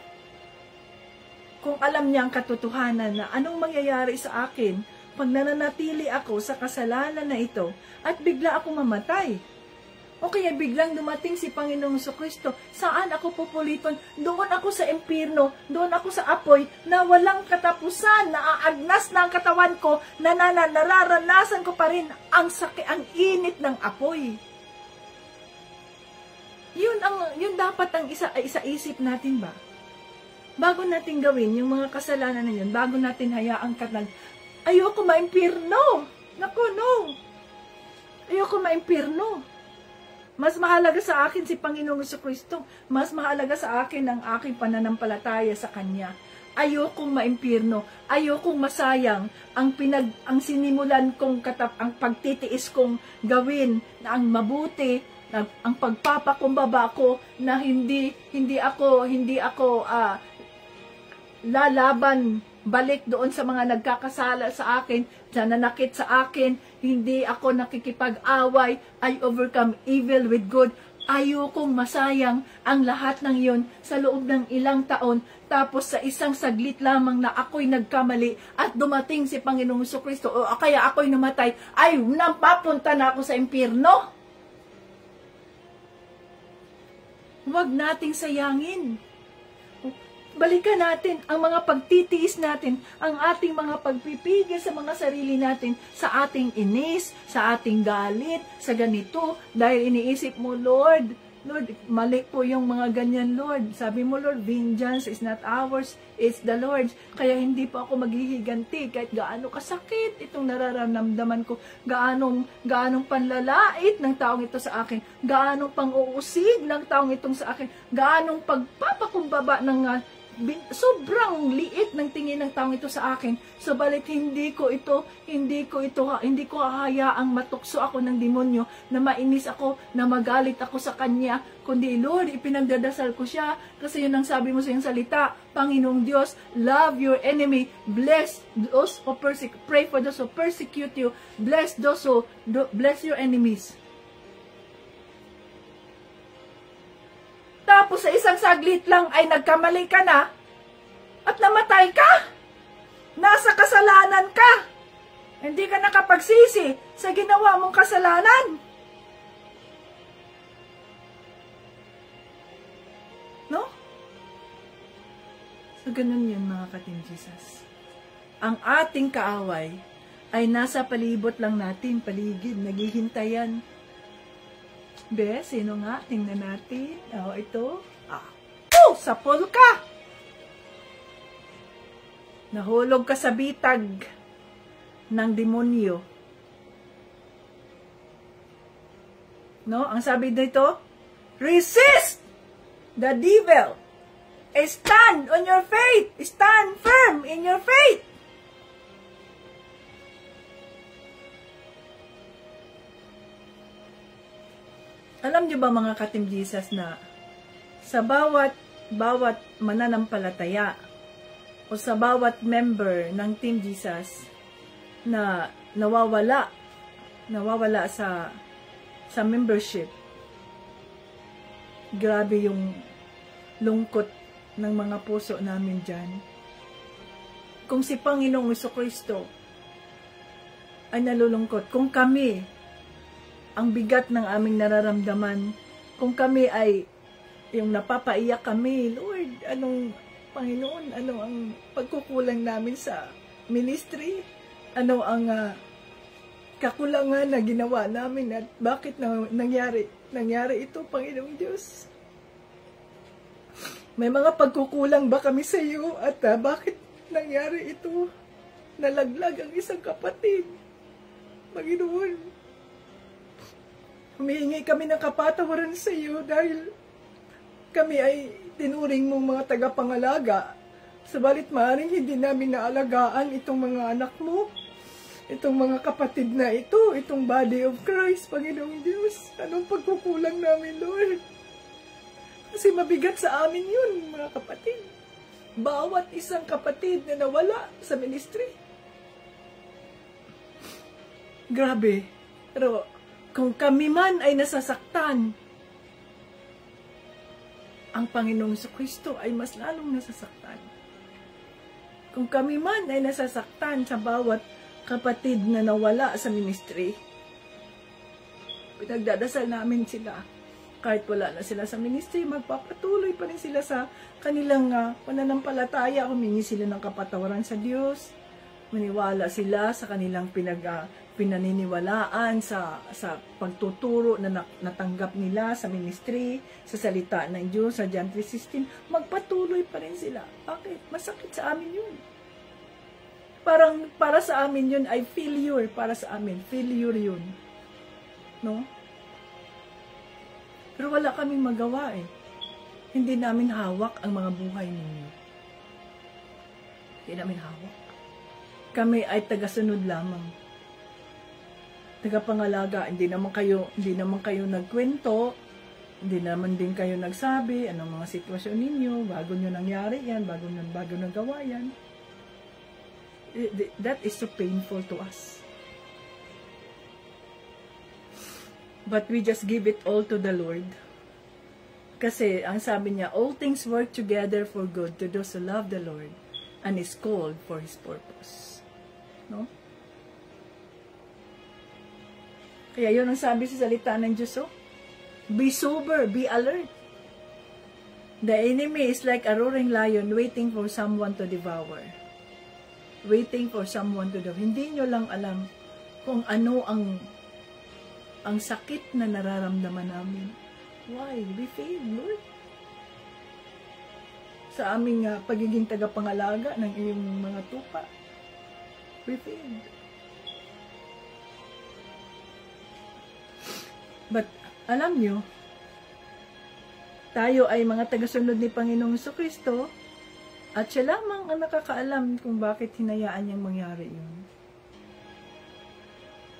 kung alam niya ang katotohanan na anong mangyayari sa akin pag nananatili ako sa kasalanan na ito at bigla ako mamatay. O kaya biglang dumating si Panginoong Kristo, saan ako pupuliton? Doon ako sa impyerno, doon ako sa apoy na walang katapusan, naaagnas na ang katawan ko, na nararanasan ko pa rin ang init ng apoy. Yun dapat ang isa-isip natin ba? Bago natin gawin yung mga kasalanan na yun, bago natin hayaan ayoko maimpyerno. Naku, no. Ayoko maimpyerno. Mas mahalaga sa akin si Panginoong Kristo. Mas mahalaga sa akin ang aking pananampalataya sa Kanya. Ayokong maimpyerno. Ayokong masayang ang sinimulan kong ang pagtitiis kong gawin na ang mabuti, ang pagpapakumbaba ko na hindi ako lalaban balik doon sa mga nagkakasala sa akin, sa nanakit sa akin, hindi ako nakikipag-away, I overcome evil with good. Ayokong masayang ang lahat ng yun sa loob ng ilang taon, tapos sa isang saglit lamang na ako'y nagkamali at dumating si Panginoong Kristo o kaya ako'y namatay, ay napapunta na ako sa impyerno. Huwag nating sayangin. Balikan natin ang mga pagtitiis natin, ang ating mga pagpipigil sa mga sarili natin, sa ating inis, sa ating galit, sa ganito, dahil iniisip mo, Lord, Lord, mali po yung mga ganyan, Lord. Sabi mo, Lord, vengeance is not ours, it's the Lord's. Kaya hindi po ako maghihiganti kahit gaano kasakit itong nararamdaman ko, gaanong panlalait ng taong ito sa akin, gaanong pang-uusig ng taong itong sa akin, gaanong pagpapakumbaba ng sobrang liit ng tingin ng taong ito sa akin. Subalit hindi ko hahayaang matukso ako ng demonyo, na mainis ako, na magalit ako sa kanya, kundi Lord, ipinagdadasal ko siya, kasi yun ang sabi mo sa iyong salita, Panginoong Diyos, love your enemy, bless those who pray for those who persecute you, bless your enemies. Tapos sa isang saglit lang ay nagkamali ka na at namatay ka. Nasa kasalanan ka. Hindi ka nakapagsisi sa ginawa mong kasalanan. No? So ganun yun mga ka-Team Jesus. Ang ating kaaway ay nasa palibot lang natin, paligid, naghihintayan. Be, sino nga? Tingnan natin. Ito. Sapol ka! Nahulog ka sa bitag ng demonyo. No? Ang sabi dito, resist the devil. Stand on your faith. Stand firm in your faith. Alam niyo ba mga ka-Team Jesus na sa bawat mananampalataya o sa bawat member ng Team Jesus na nawawala sa membership, grabe yung lungkot ng mga puso namin dyan. Kung si Panginoong Jesucristo ay nalulungkot, kung kami ang bigat ng aming nararamdaman, kung kami ay yung napapaiyak kami, Lord, Panginoon, ano ang pagkukulang namin sa ministry? Ano ang kakulangan na ginawa namin at bakit nangyari ito, Panginoong Diyos? May mga pagkukulang ba kami sa iyo at bakit nangyari ito? Nalaglag ang isang kapatid. Panginoon, humihingi kami ng kapatawaran sa iyo dahil kami ay tinuring mong mga tagapangalaga. Subalit maaaring hindi namin naalagaan itong mga anak mo, itong mga kapatid na ito, itong body of Christ, Panginoong Diyos. Anong pagkukulang namin, Lord? Kasi mabigat sa amin yun, mga kapatid. Bawat isang kapatid na nawala sa ministry. Grabe. Pero kung kami man ay nasasaktan, ang Panginoong Jesucristo ay mas lalong nasasaktan. Kung kami man ay nasasaktan sa bawat kapatid na nawala sa ministry, pinagdadasal namin sila. Kahit wala na sila sa ministry, magpapatuloy pa rin sila sa kanilang pananampalataya. Humingi sila ng kapatawaran sa Diyos. Maniwala sila sa kanilang pinaniniwalaan sa pagtuturo na natanggap nila sa ministry, sa salita ng Diyos, sa John 3:16, magpatuloy pa rin sila. Bakit? Masakit sa amin yun. Para sa amin yun ay failure. Para sa amin, failure yun. No? Pero wala kaming magawa eh. Hindi namin hawak ang mga buhay ninyo. Hindi namin hawak. Kami ay tagasunod lamang. Tagapangalaga, hindi naman kayo nagkwento, hindi naman din kayo nagsabi anong mga sitwasyon ninyo, bago nyo nangyari yan, bago nagawa yan. That is so painful to us. But we just give it all to the Lord. Kasi ang sabi niya, all things work together for good to those who love the Lord and is called for His purpose. No? Kaya yun ang sabi sa salita ng Diyos, oh. Be sober, be alert. The enemy is like a roaring lion waiting for someone to devour. Waiting for someone to devour. Hindi nyo lang alam kung ano ang sakit na nararamdaman namin. Why? We failed, Lord. Sa aming pagiging tagapangalaga ng iyong mga tupa. We failed. But, alam nyo, tayo ay mga tagasunod ni Panginoong Jesucristo at siya lamang ang nakakaalam kung bakit hinayaan niyang mangyari yun.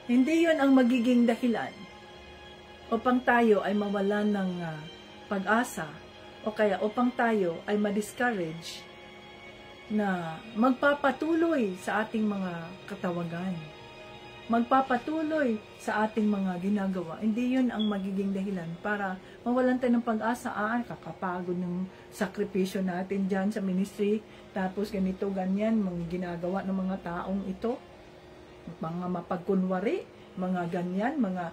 Hindi yun ang magiging dahilan upang tayo ay mawalan ng pag-asa o kaya upang tayo ay ma-discourage na magpapatuloy sa ating mga katawagan. Magpapatuloy sa ating mga ginagawa. Hindi yun ang magiging dahilan para mawalan tayo ng pag-asa. Kakapagod ng sakripisyo natin dyan sa ministry. Tapos ganito, ganyan, mga ginagawa ng mga taong ito. Mga mapagkunwari, mga ganyan, mga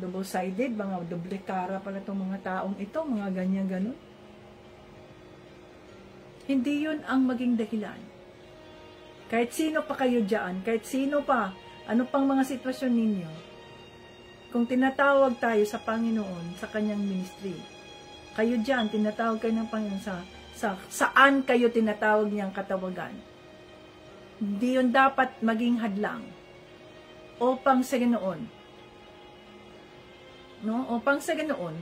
double-sided, mga doble cara pala itong mga taong ito, mga ganyan, ganun. Hindi yun ang maging dahilan. Kahit sino pa kayo dyan, kahit sino pa, ano pang mga sitwasyon ninyo, kung tinatawag tayo sa Panginoon, sa kanyang ministry, kayo dyan, tinatawag kayo ng Panginoon saan kayo tinatawag niyang katawagan. Hindi yun dapat maging hadlang upang sa ganoon, no? Upang sa ganoon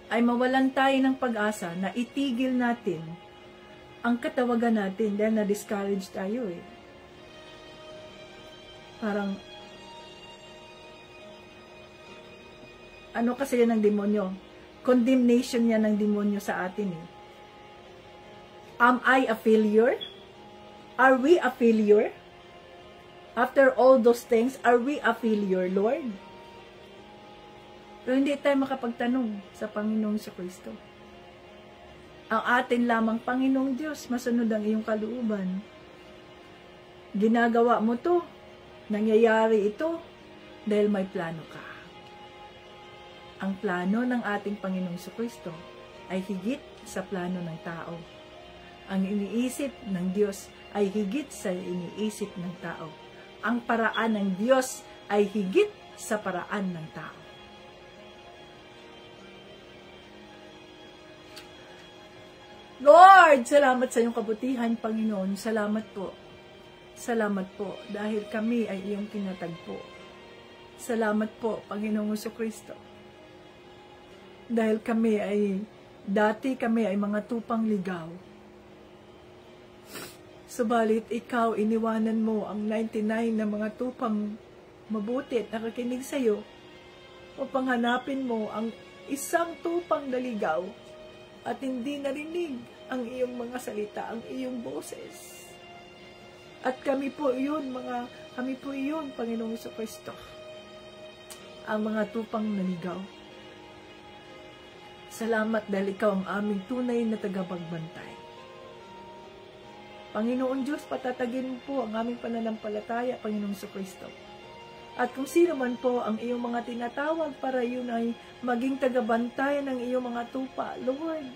ay mawalan tayo ng pag-asa na itigil natin ang katawagan natin dahil na-discourage tayo eh. Parang ano kasi yan ng demonyo? Condemnation yan ng demonyo sa atin eh. Am I a failure? Are we a failure? After all those things, are we a failure, Lord? Pero hindi tayo makapagtanong sa Panginoong Jesucristo. Ang atin lamang, Panginoong Diyos, masunod ang iyong kalooban. Ginagawa mo to, nangyayari ito, dahil may plano ka. Ang plano ng ating Panginoong Jesucristo ay higit sa plano ng tao. Ang iniisip ng Diyos ay higit sa iniisip ng tao. Ang paraan ng Diyos ay higit sa paraan ng tao. Lord, salamat sa iyong kabutihan, Panginoon. Salamat po. Salamat po dahil kami ay iyong tinatagpo. Salamat po, Panginoong Jesucristo. Dahil dati kami ay mga tupang ligaw. Subalit ikaw, iniwanan mo ang 99 na mga tupang mabuti at nakakinig sa iyo upang hanapin mo ang isang tupang naligaw at hindi narinig ang iyong mga salita, ang iyong boses. At kami po iyon, Panginoong Jesucristo, ang mga tupang naligaw. Salamat dahil ikaw ang aming tunay na tagapagbantay. Panginoon Diyos, patatagin mo po ang aming pananampalataya, Panginoong Jesucristo. At kung sino man po ang iyong mga tinatawag para yun ay maging tagabantay ng iyong mga tupa, Lord,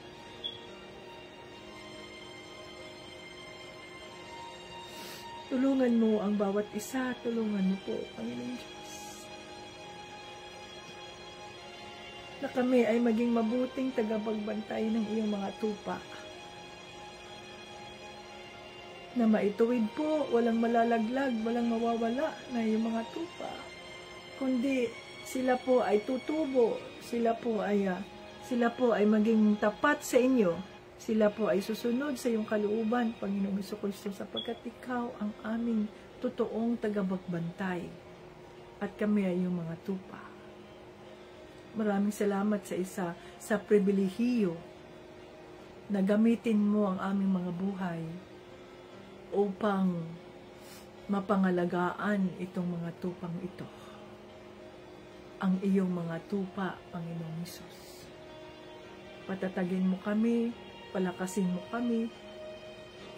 tulungan mo ang bawat isa, tulungan mo po, Panginoon Diyos, na kami ay maging mabuting tagapagbantay ng iyong mga tupa. Na maituwid po, walang malalaglag, walang mawawala na iyong mga tupa. Kundi sila po ay tutubo, sila po ay maging tapat sa inyo. Sila po ay susunod sa iyong kalooban, Panginoong Jesucristo, sapagkat ikaw ang aming totoong tagapagbantay at kami ay iyong mga tupa. Maraming salamat sa pribilehiyo na gamitin mo ang aming mga buhay upang mapangalagaan itong mga tupang ito. Ang iyong mga tupa, Panginoong Hesus. Patatagin mo kami, palakasin mo kami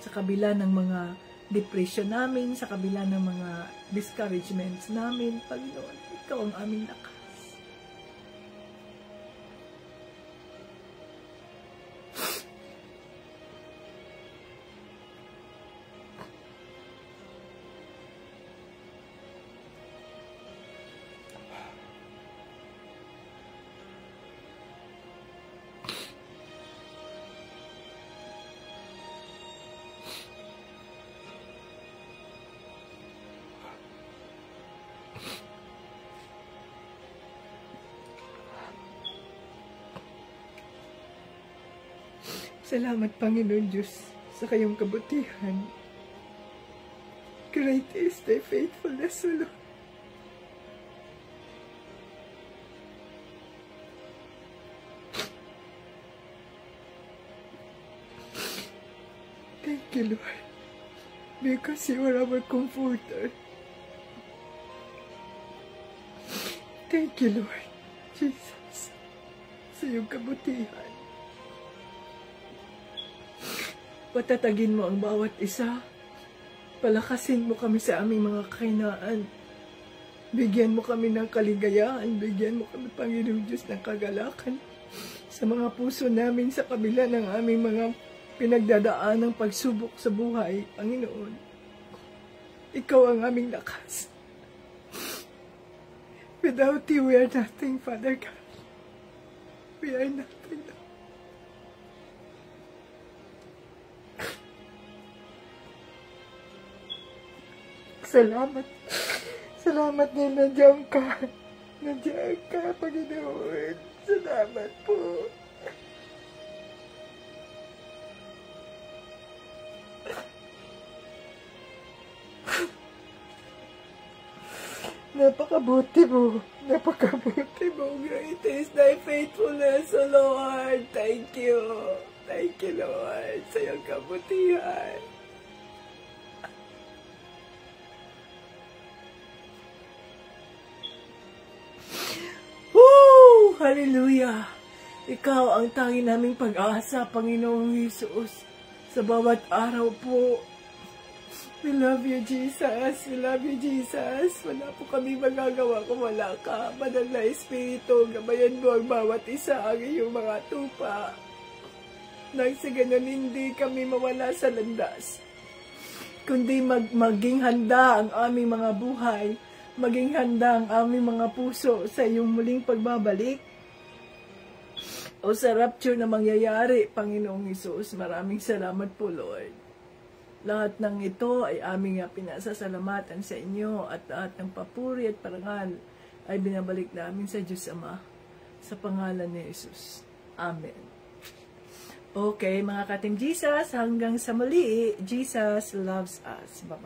sa kabila ng mga depression namin, sa kabila ng mga discouragements namin, Panginoon, ikaw ang aming lakas. Salamat, Panginoon Diyos, sa kayong kabutihan. Great is thy faithfulness, O Lord. Thank you, Lord, because you are our comforter. Thank you, Lord Jesus, sa iyong kabutihan. Patatagin mo ang bawat isa. Palakasin mo kami sa aming mga kahinaan. Bigyan mo kami ng kaligayahan. Bigyan mo kami, Panginoon Diyos, ng kagalakan sa mga puso namin sa kabila ng aming mga pinagdadaan ng pagsubok sa buhay, Panginoon. Ikaw ang aming lakas. Without you, we are nothing, Father God. We are nothing. Salamat. Salamat na nandiyan ka. Nandiyan ka, Panginoon. Salamat po. Napakabuti mo. Napakabuti mo. Great is thy faithfulness, O Lord. Thank you. Thank you, Lord, sa iyong kabutihan. Woo! Hallelujah! Ikaw ang tangi naming pag-asa, Panginoong Hesus, sa bawat araw po. We love you, Jesus. We love you, Jesus. Wala po kami magagawa kung wala ka. Banal na Espiritu, gabayan mo ang bawat isa ang iyong mga tupa. Nang sa ganun, hindi kami mawala sa landas. Kundi maging handa ang aming mga buhay, maging handa ang aming mga puso sa iyong muling pagbabalik. O sa rapture na mangyayari, Panginoong Hesus, maraming salamat po, Lord. Lahat ng ito ay aming pinasasalamatan sa inyo at lahat ng papuri at parangal ay binabalik namin sa Diyos Ama sa pangalan ni Jesus. Amen. Okay, mga ka-Team Jesus, hanggang sa muli, Jesus loves us. Bye-bye.